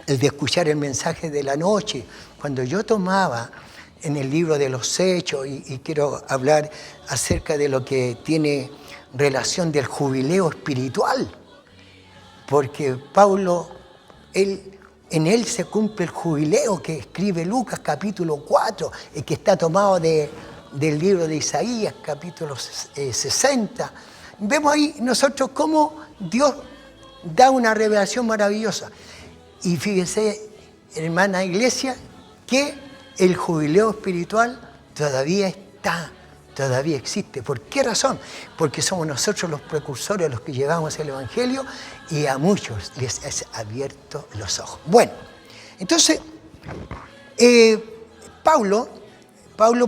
el de escuchar el mensaje de la noche, cuando yo tomaba en el libro de los Hechos, y quiero hablar acerca de lo que tiene relación del jubileo espiritual, porque Pablo, en él se cumple el jubileo que escribe Lucas capítulo 4, y que está tomado del libro de Isaías capítulo 60. Vemos ahí nosotros cómo Dios da una revelación maravillosa. Y fíjense, hermana iglesia, que el jubileo espiritual todavía existe. ¿Por qué razón? Porque somos nosotros los precursores, los que llevamos el Evangelio, y a muchos les es abierto los ojos. Bueno, entonces, Pablo,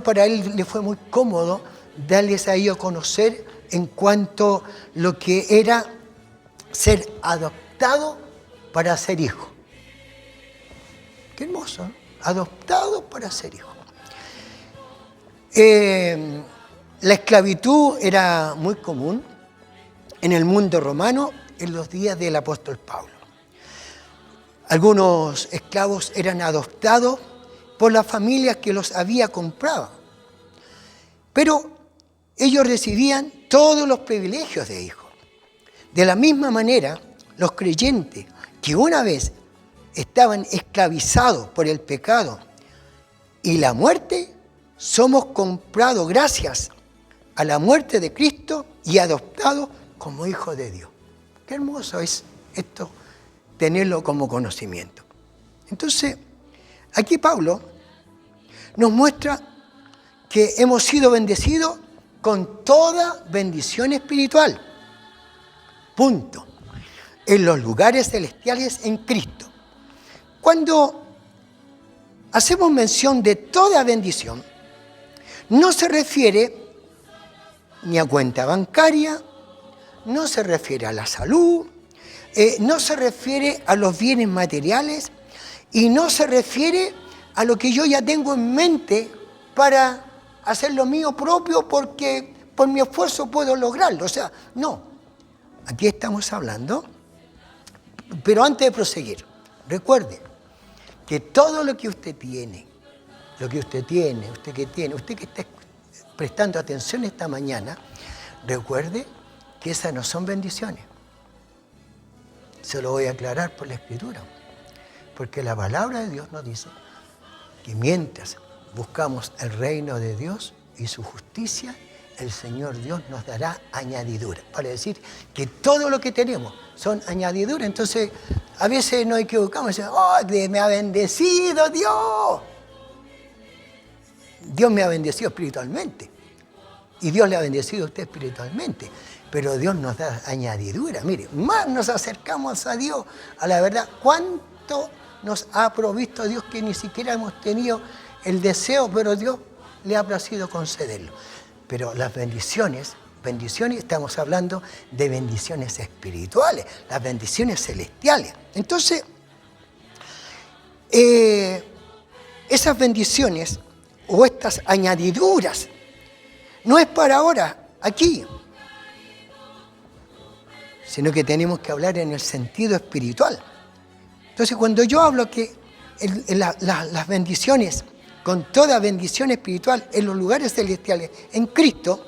para él le fue muy cómodo darles a ellos a conocer en cuanto a lo que era ser adoptado para ser hijo. Qué hermoso, ¿no? Adoptado para ser hijo. La esclavitud era muy común en el mundo romano en los días del apóstol Pablo. Algunos esclavos eran adoptados por las familias que los había comprado, pero ellos recibían todos los privilegios de hijos. De la misma manera, los creyentes que una vez estaban esclavizados por el pecado y la muerte, somos comprados gracias a la muerte de Cristo y adoptados como hijos de Dios. Qué hermoso es esto, tenerlo como conocimiento. Entonces, aquí Pablo nos muestra que hemos sido bendecidos con toda bendición espiritual. Punto. En los lugares celestiales en Cristo. Cuando hacemos mención de toda bendición, no se refiere ni a cuenta bancaria, no se refiere a la salud, no se refiere a los bienes materiales y no se refiere a lo que yo ya tengo en mente para hacer lo mío propio porque por mi esfuerzo puedo lograrlo. O sea, no. Aquí estamos hablando, pero antes de proseguir, recuerde que todo lo que usted tiene, usted que está prestando atención esta mañana, recuerde que esas no son bendiciones. Se lo voy a aclarar por la Escritura, porque la palabra de Dios nos dice que mientras buscamos el reino de Dios y su justicia, el Señor Dios nos dará añadidura. Para decir que todo lo que tenemos son añadiduras. Entonces, a veces nos equivocamos y decimos, ¡oh, me ha bendecido Dios! Dios me ha bendecido espiritualmente. Y Dios le ha bendecido a usted espiritualmente. Pero Dios nos da añadidura. Mire, más nos acercamos a Dios, a la verdad. ¿Cuánto nos ha provisto Dios que ni siquiera hemos tenido el deseo, pero Dios le ha placido concederlo? Pero las bendiciones, estamos hablando de bendiciones espirituales, las bendiciones celestiales. Entonces, esas bendiciones o estas añadiduras no es para ahora, aquí, sino que tenemos que hablar en el sentido espiritual. Entonces, cuando yo hablo que las bendiciones, con toda bendición espiritual en los lugares celestiales, en Cristo,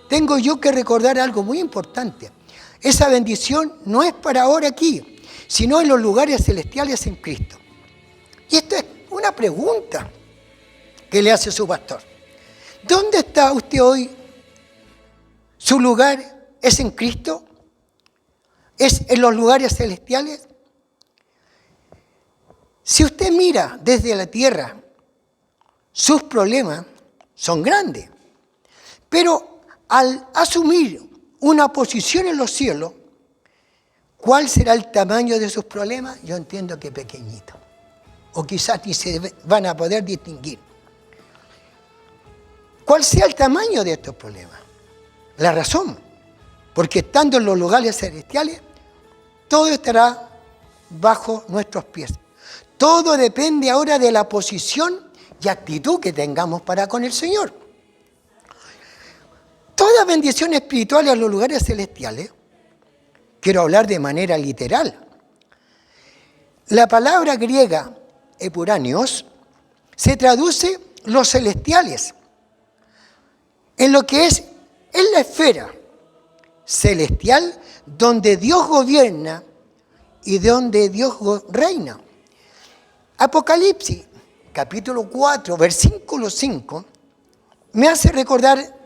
tengo yo que recordar algo muy importante. Esa bendición no es para ahora aquí, sino en los lugares celestiales en Cristo. Y esto es una pregunta que le hace su pastor. ¿Dónde está usted hoy? ¿Su lugar es en Cristo? es en los lugares celestiales. Si usted mira desde la tierra, sus problemas son grandes. Pero al asumir una posición en los cielos, ¿cuál será el tamaño de sus problemas? Yo entiendo que pequeñito. O quizás ni se van a poder distinguir. ¿Cuál sea el tamaño de estos problemas? La razón. Porque estando en los lugares celestiales, todo estará bajo nuestros pies. Todo depende ahora de la posición y actitud que tengamos para con el Señor. Toda bendición espiritual en los lugares celestiales, quiero hablar de manera literal. La palabra griega epuranios se traduce los celestiales, en lo que es en la esfera celestial donde Dios gobierna y donde Dios reina. Apocalipsis, capítulo 4, versículo 5, me hace recordar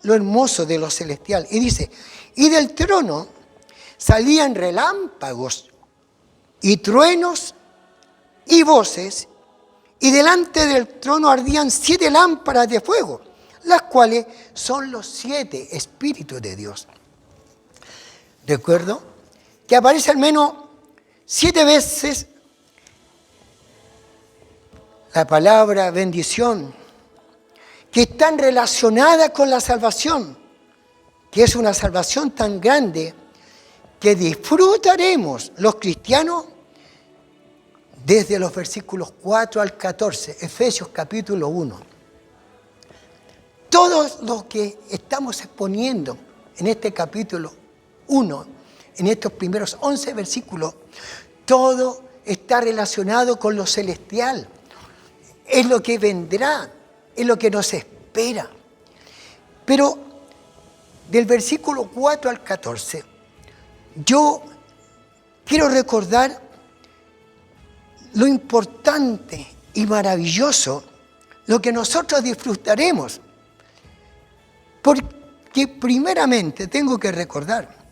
lo hermoso de lo celestial. Y dice, y del trono salían relámpagos y truenos y voces, y delante del trono ardían 7 lámparas de fuego, las cuales son los 7 espíritus de Dios. Recuerdo que aparece al menos 7 veces la palabra bendición, que están relacionadas con la salvación, que es una salvación tan grande que disfrutaremos los cristianos desde los versículos 4 al 14, Efesios capítulo 1. Todo lo que estamos exponiendo en este capítulo 1, en estos primeros 11 versículos, todo está relacionado con lo celestial. Es lo que vendrá, es lo que nos espera. Pero del versículo 4 al 14, yo quiero recordar lo importante y maravilloso, lo que nosotros disfrutaremos. Porque primeramente tengo que recordar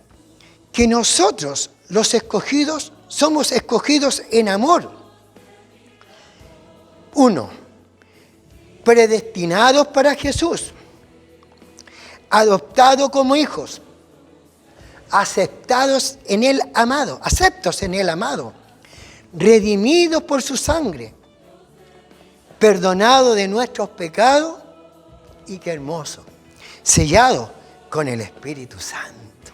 que nosotros, los escogidos, somos escogidos en amor. 1. Predestinados para Jesús, adoptados como hijos, aceptados en el amado, aceptos en el amado, redimidos por su sangre, perdonados de nuestros pecados y qué hermoso, sellados con el Espíritu Santo.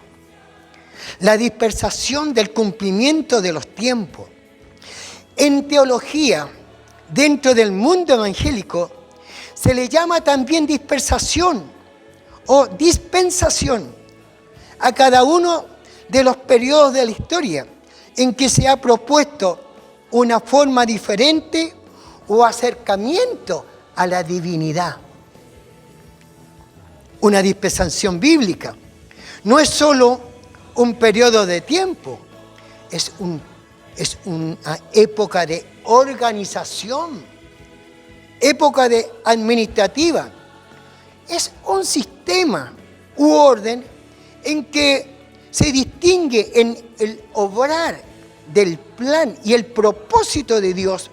La dispensación del cumplimiento de los tiempos. En teología, dentro del mundo evangélico, se le llama también dispensación o dispensación a cada uno de los periodos de la historia en que se ha propuesto una forma diferente o acercamiento a la divinidad. Una dispensación bíblica no es solo un periodo de tiempo, es una época de organización, época de administrativa. Es un sistema u orden en que se distingue en el obrar del plan y el propósito de Dios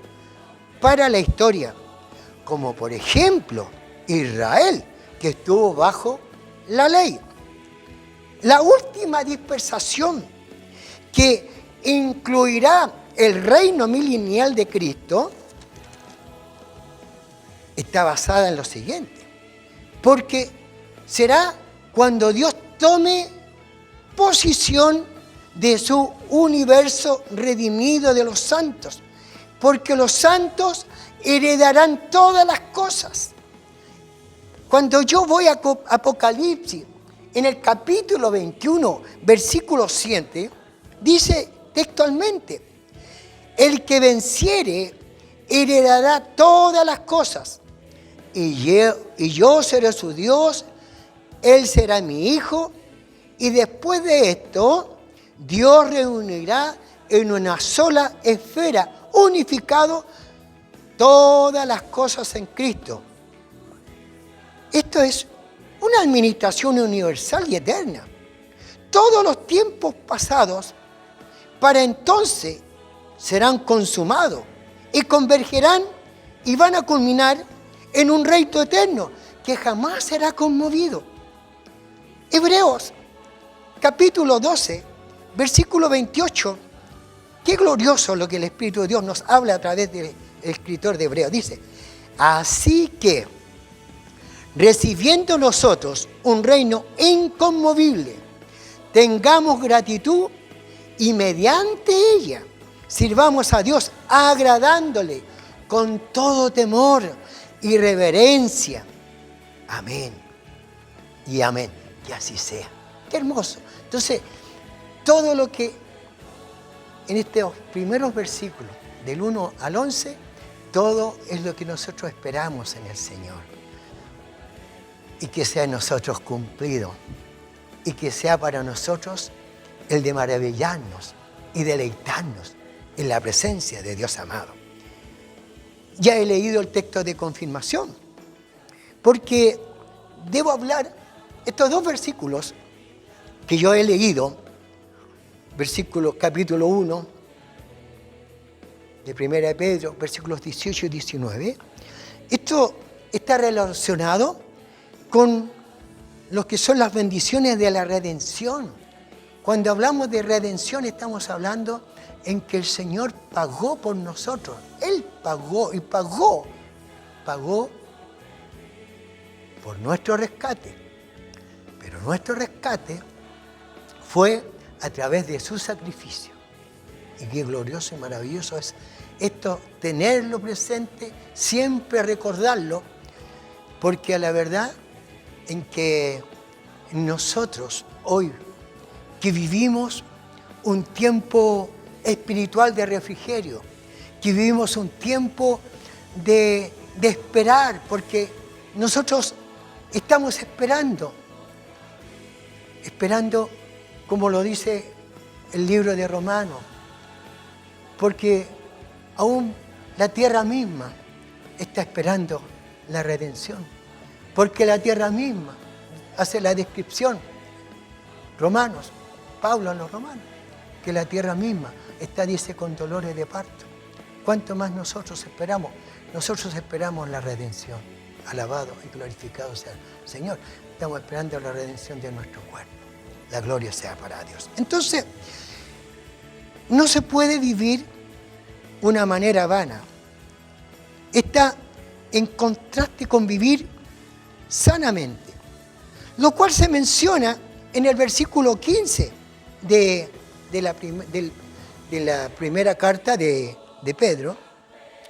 para la historia, como por ejemplo Israel, que estuvo bajo la ley. La última dispensación, que incluirá el reino milenial de Cristo, está basada en lo siguiente, porque será cuando Dios tome posición de su universo redimido de los santos, porque los santos heredarán todas las cosas. Cuando yo voy a Apocalipsis, en el capítulo 21, versículo 7, dice textualmente, el que venciere heredará todas las cosas, y yo seré su Dios, él será mi hijo, y después de esto, Dios reunirá en una sola esfera, unificado todas las cosas en Cristo. Esto es una administración universal y eterna. todos los tiempos pasados, para entonces serán consumados y convergerán y van a culminar en un reino eterno que jamás será conmovido. Hebreos capítulo 12, versículo 28. Qué glorioso lo que el Espíritu de Dios nos habla a través del escritor de Hebreos. Dice, así que, recibiendo nosotros un reino inconmovible, tengamos gratitud y mediante ella sirvamos a Dios agradándole con todo temor y reverencia. Amén y amén. Que así sea. Qué hermoso. Entonces, todo lo que en estos primeros versículos, del 1 al 11, todo es lo que nosotros esperamos en el Señor. Y que sea en nosotros cumplido. Y que sea para nosotros el de maravillarnos y deleitarnos en la presencia de Dios amado. Ya he leído el texto de confirmación, porque debo hablar estos dos versículos que yo he leído, capítulo 1 de 1 de Pedro, versículos 18 y 19. Esto está relacionado con lo que son las bendiciones de la redención. Cuando hablamos de redención estamos hablando en que el Señor pagó por nosotros. Él pagó y pagó por nuestro rescate. Pero nuestro rescate fue a través de su sacrificio. Y qué glorioso y maravilloso es esto, tenerlo presente, siempre recordarlo, porque a la verdad en que nosotros hoy, que vivimos un tiempo espiritual de refrigerio, que vivimos un tiempo de esperar, porque nosotros estamos esperando como lo dice el libro de Romanos, porque aún la tierra misma está esperando la redención, porque la tierra misma hace la descripción, Pablo a los romanos, que la tierra misma dice, con dolores de parto. ¿Cuánto más nosotros esperamos? Nosotros esperamos la redención. Alabado y glorificado sea el Señor. Estamos esperando la redención de nuestro cuerpo. La gloria sea para Dios. Entonces, no se puede vivir una manera vana. Está en contraste con vivir sanamente, lo cual se menciona en el versículo 15 de la primera carta de Pedro,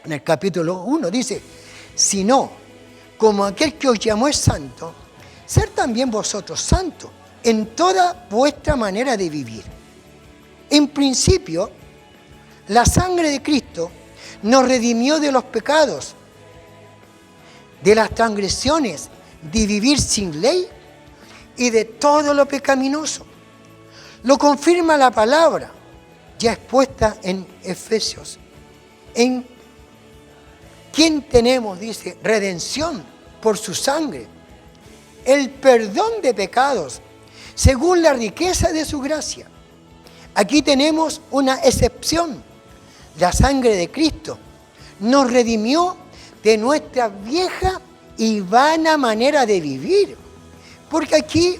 en el capítulo 1, dice, sino como aquel que os llamó es santo, ser también vosotros santos en toda vuestra manera de vivir. En principio, la sangre de Cristo nos redimió de los pecados, de las transgresiones, de vivir sin ley y de todo lo pecaminoso. Lo confirma la palabra ya expuesta en Efesios. En quien tenemos, dice, redención por su sangre, el perdón de pecados, según la riqueza de su gracia. Aquí tenemos una excepción. La sangre de Cristo nos redimió de nuestra vieja y vana manera de vivir. Porque aquí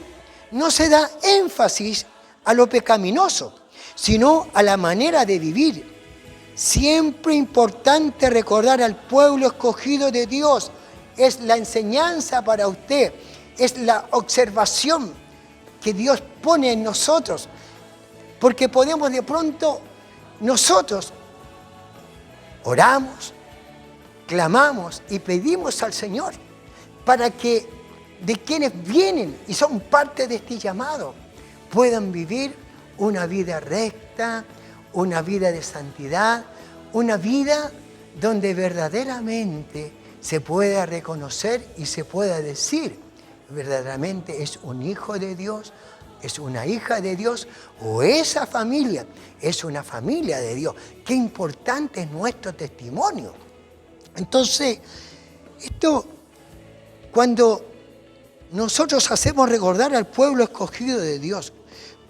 no se da énfasis a lo pecaminoso, sino a la manera de vivir. Siempre importante recordar al pueblo escogido de Dios. Es la enseñanza para usted, es la observación que Dios pone en nosotros. Porque podemos de pronto, nosotros oramos, clamamos y pedimos al Señor para que de quienes vienen y son parte de este llamado puedan vivir una vida recta, una vida de santidad, una vida donde verdaderamente se pueda reconocer y se pueda decir, verdaderamente es un hijo de Dios, es una hija de Dios, o esa familia es una familia de Dios. Qué importante es nuestro testimonio. Entonces, esto, cuando nosotros hacemos recordar al pueblo escogido de Dios,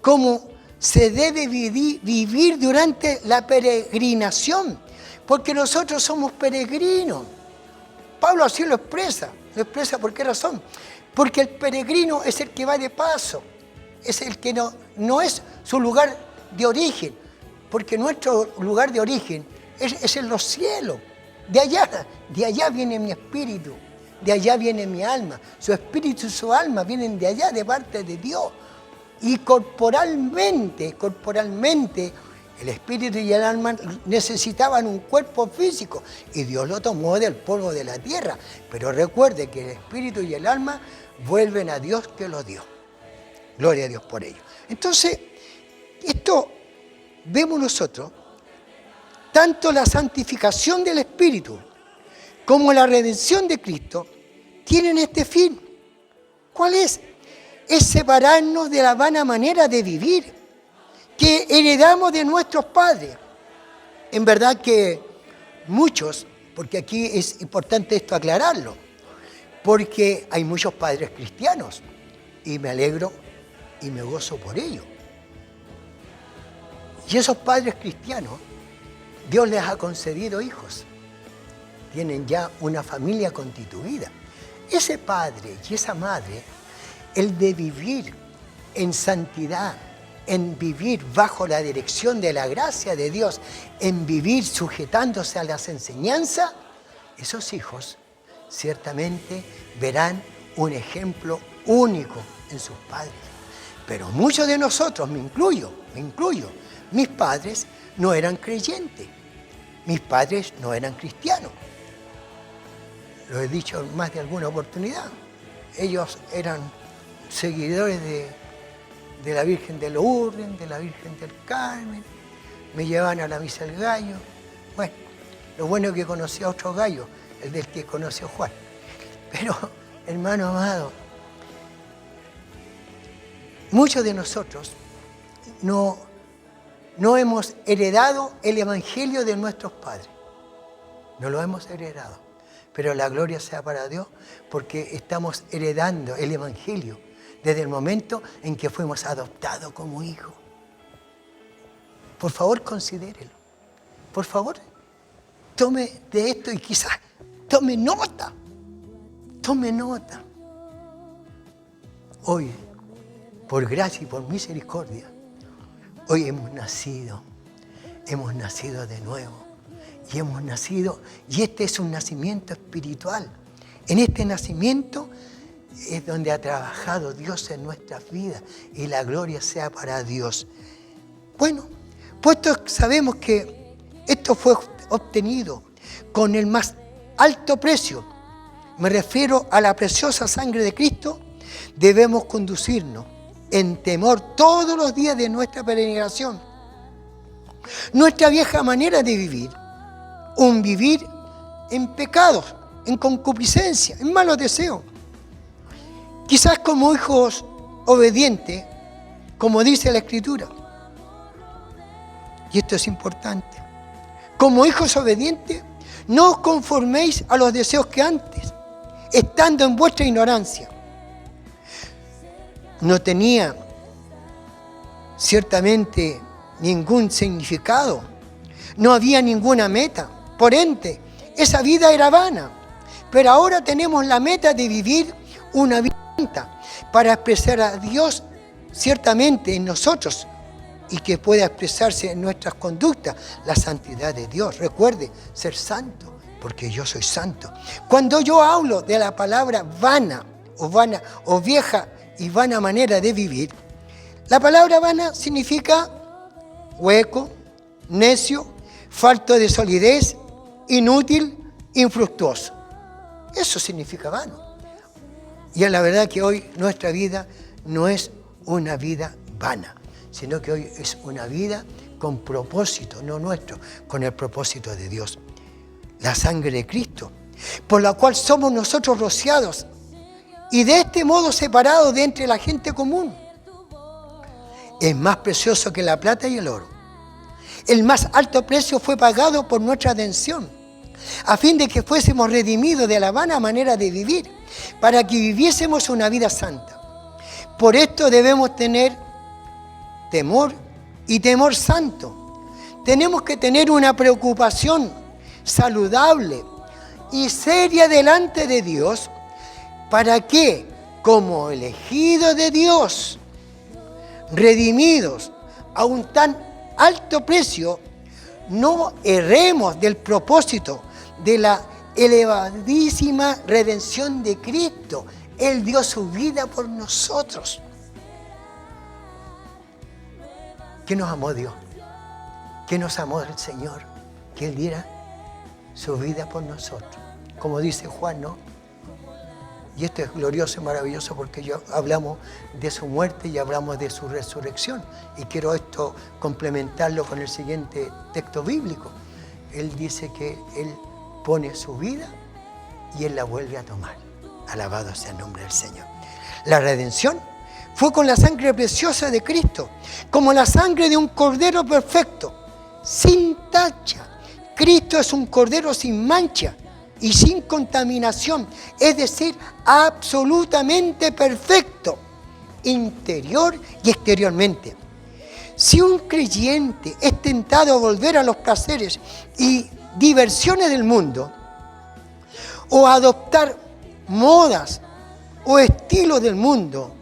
cómo se debe vivir durante la peregrinación, porque nosotros somos peregrinos. Pablo así lo expresa ¿por qué razón? Porque el peregrino es el que va de paso, es el que no es su lugar de origen, porque nuestro lugar de origen es en los cielos. De allá viene mi espíritu, de allá viene mi alma. Su espíritu y su alma vienen de allá, de parte de Dios. Y corporalmente, el espíritu y el alma necesitaban un cuerpo físico y Dios lo tomó del polvo de la tierra. Pero recuerde que el espíritu y el alma vuelven a Dios que los dio. Gloria a Dios por ello. Entonces, esto vemos nosotros, tanto la santificación del espíritu como la redención de Cristo tienen este fin. ¿Cuál es? Es separarnos de la vana manera de vivir que heredamos de nuestros padres. En verdad que muchos, porque aquí es importante esto aclararlo, porque hay muchos padres cristianos y me alegro y me gozo por ello. Y esos padres cristianos, Dios les ha concedido hijos, tienen ya una familia constituida. Ese padre y esa madre, el de vivir en santidad, en vivir bajo la dirección de la gracia de Dios, en vivir sujetándose a las enseñanzas, esos hijos ciertamente verán un ejemplo único en sus padres. Pero muchos de nosotros, me incluyo, mis padres no eran creyentes, mis padres no eran cristianos. Lo he dicho en más de alguna oportunidad. Ellos eran seguidores de la Virgen de Lourdes, de la Virgen del Carmen, me llevaban a la misa del gallo. Bueno, lo bueno es que conocí a otro gallo, el del que conoció Juan. Pero, hermano amado, muchos de nosotros no hemos heredado el evangelio de nuestros padres. No lo hemos heredado. Pero la gloria sea para Dios porque estamos heredando el evangelio desde el momento en que fuimos adoptados como hijos. Por favor, considérelo. Por favor, tome de esto y quizás tome nota. Tome nota. Hoy, por gracia y por misericordia, hoy hemos nacido de nuevo. Y hemos nacido, y este es un nacimiento espiritual. En este nacimiento es donde ha trabajado Dios en nuestras vidas y la gloria sea para Dios. Bueno, puesto sabemos que esto fue obtenido con el más alto precio, me refiero a la preciosa sangre de Cristo, debemos conducirnos en temor todos los días de nuestra peregrinación. Nuestra vieja manera de vivir, un vivir en pecados, en concupiscencia, en malos deseos. Quizás como hijos obedientes, como dice la Escritura. Y esto es importante. Como hijos obedientes, no os conforméis a los deseos que antes, estando en vuestra ignorancia. No tenía ciertamente ningún significado, no había ninguna meta. Por ende, esa vida era vana. Pero ahora tenemos la meta de vivir una vida santa para expresar a Dios ciertamente en nosotros y que pueda expresarse en nuestras conductas la santidad de Dios. Recuerde, ser santo, porque yo soy santo. Cuando yo hablo de la palabra vana o vieja y vana manera de vivir, la palabra vana significa hueco, necio, falto de solidez, inútil, infructuoso. Eso significa vano. Y es la verdad que hoy nuestra vida no es una vida vana, sino que hoy es una vida con propósito, no nuestro, con el propósito de Dios. La sangre de Cristo, por la cual somos nosotros rociados y de este modo separados de entre la gente común. Es más precioso que la plata y el oro. El más alto precio fue pagado por nuestra redención, a fin de que fuésemos redimidos de la vana manera de vivir, para que viviésemos una vida santa. Por esto debemos tener temor y temor santo. Tenemos que tener una preocupación saludable y seria delante de Dios para que, como elegidos de Dios, redimidos a un tan alto precio, no erremos del propósito de la elevadísima redención de Cristo. Él dio su vida por nosotros. ¿Qué nos amó Dios? ¿Qué nos amó el Señor? Que Él diera su vida por nosotros. Como dice Juan, ¿no? Y esto es glorioso y maravilloso porque hablamos de su muerte y hablamos de su resurrección. Y quiero esto complementarlo con el siguiente texto bíblico. Él dice que Él pone su vida y Él la vuelve a tomar. Alabado sea el nombre del Señor. La redención fue con la sangre preciosa de Cristo, como la sangre de un cordero perfecto, sin tacha. Cristo es un cordero sin mancha y sin contaminación, es decir, absolutamente perfecto, interior y exteriormente. Si un creyente es tentado a volver a los placeres y diversiones del mundo, o a adoptar modas o estilos del mundo,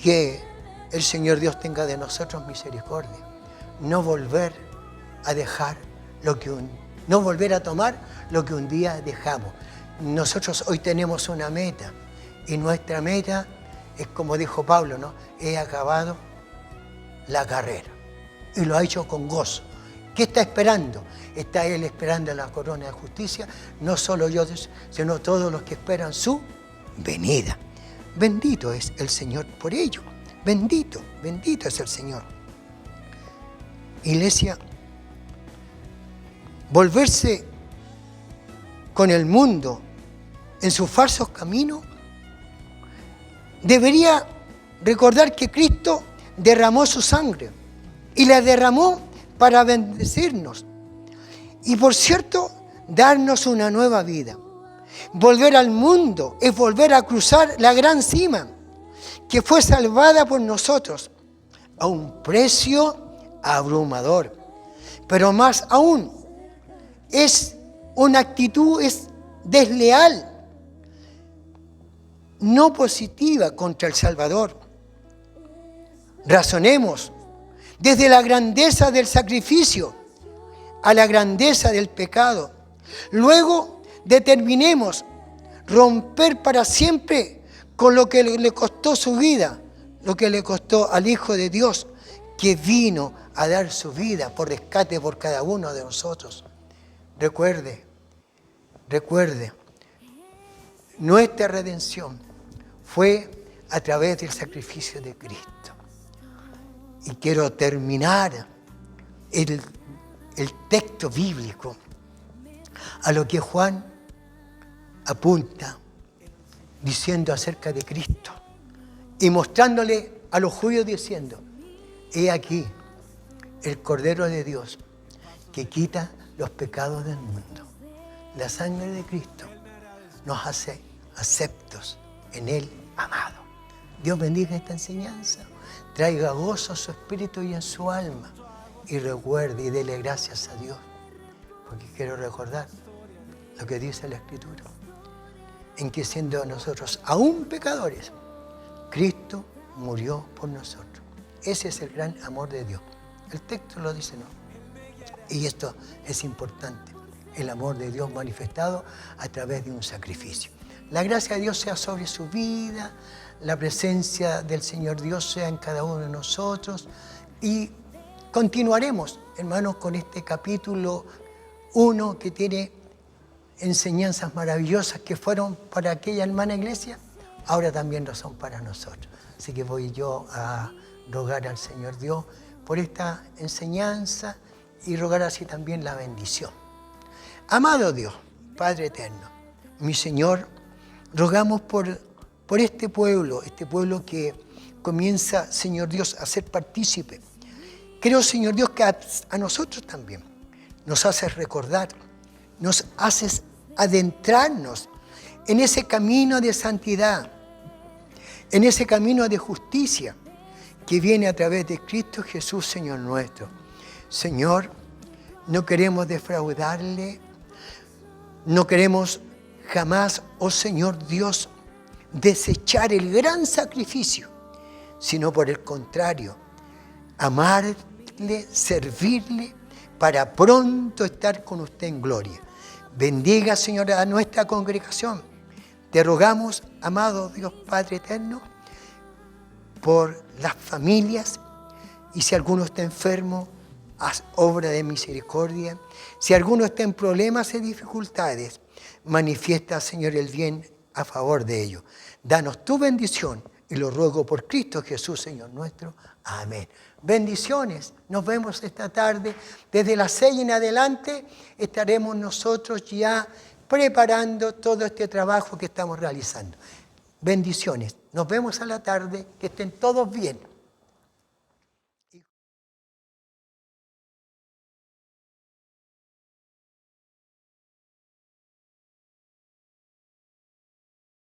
que el Señor Dios tenga de nosotros misericordia. No volver a dejar no volver a tomar lo que un día dejamos. Nosotros hoy tenemos una meta y nuestra meta es como dijo Pablo, ¿no? He acabado la carrera y lo ha hecho con gozo. ¿Qué está esperando? Está Él esperando la corona de justicia, no solo yo, sino todos los que esperan su venida. Bendito es el Señor por ello. Bendito, bendito es el Señor. Iglesia, volverse con el mundo en sus falsos caminos, debería recordar que Cristo derramó su sangre y la derramó para bendecirnos y, por cierto, darnos una nueva vida. Volver al mundo es volver a cruzar la gran cima que fue salvada por nosotros a un precio abrumador. Pero más aún, es una actitud desleal, no positiva contra el Salvador. Razonemos desde la grandeza del sacrificio a la grandeza del pecado. Luego determinemos romper para siempre con lo que le costó su vida, lo que le costó al Hijo de Dios, que vino a dar su vida por rescate por cada uno de nosotros. Recuerde, nuestra redención fue a través del sacrificio de Cristo. Y quiero terminar el texto bíblico a lo que Juan apunta diciendo acerca de Cristo y mostrándole a los judíos diciendo: he aquí el Cordero de Dios que quita los pecados del mundo. La sangre de Cristo nos hace aceptos en Él, amado. Dios bendiga esta enseñanza, traiga gozo a su espíritu y en su alma, y recuerde y dele gracias a Dios, porque quiero recordar lo que dice la Escritura, en que siendo nosotros aún pecadores, Cristo murió por nosotros. Ese es el gran amor de Dios. El texto lo dice, ¿no? Y esto es importante, el amor de Dios manifestado a través de un sacrificio. La gracia de Dios sea sobre su vida, la presencia del Señor Dios sea en cada uno de nosotros, y continuaremos, hermanos, con este capítulo 1 que tiene enseñanzas maravillosas que fueron para aquella hermana iglesia, ahora también lo son para nosotros. Así que voy yo a rogar al Señor Dios por esta enseñanza y rogar así también la bendición. Amado Dios, Padre eterno, mi Señor, rogamos por este pueblo que comienza, Señor Dios, a ser partícipe. Creo, Señor Dios, que a nosotros también nos haces recordar, nos haces adentrarnos en ese camino de santidad en ese camino de justicia que viene a través de Cristo Jesús, Señor nuestro. Señor, no queremos defraudarle, no queremos jamás, oh Señor Dios, desechar el gran sacrificio, sino por el contrario, amarle, servirle, para pronto estar con usted en gloria. Bendiga, Señor, a nuestra congregación. Te rogamos, amado Dios Padre eterno, por las familias, y si alguno está enfermo, haz obra de misericordia. Si alguno está en problemas y dificultades, manifiesta, Señor, el bien a favor de ellos. Danos tu bendición y lo ruego por Cristo Jesús, Señor nuestro. Amén. Bendiciones. Nos vemos esta tarde. Desde las 6 en adelante estaremos nosotros ya preparando todo este trabajo que estamos realizando. Bendiciones. Nos vemos a la tarde. Que estén todos bien.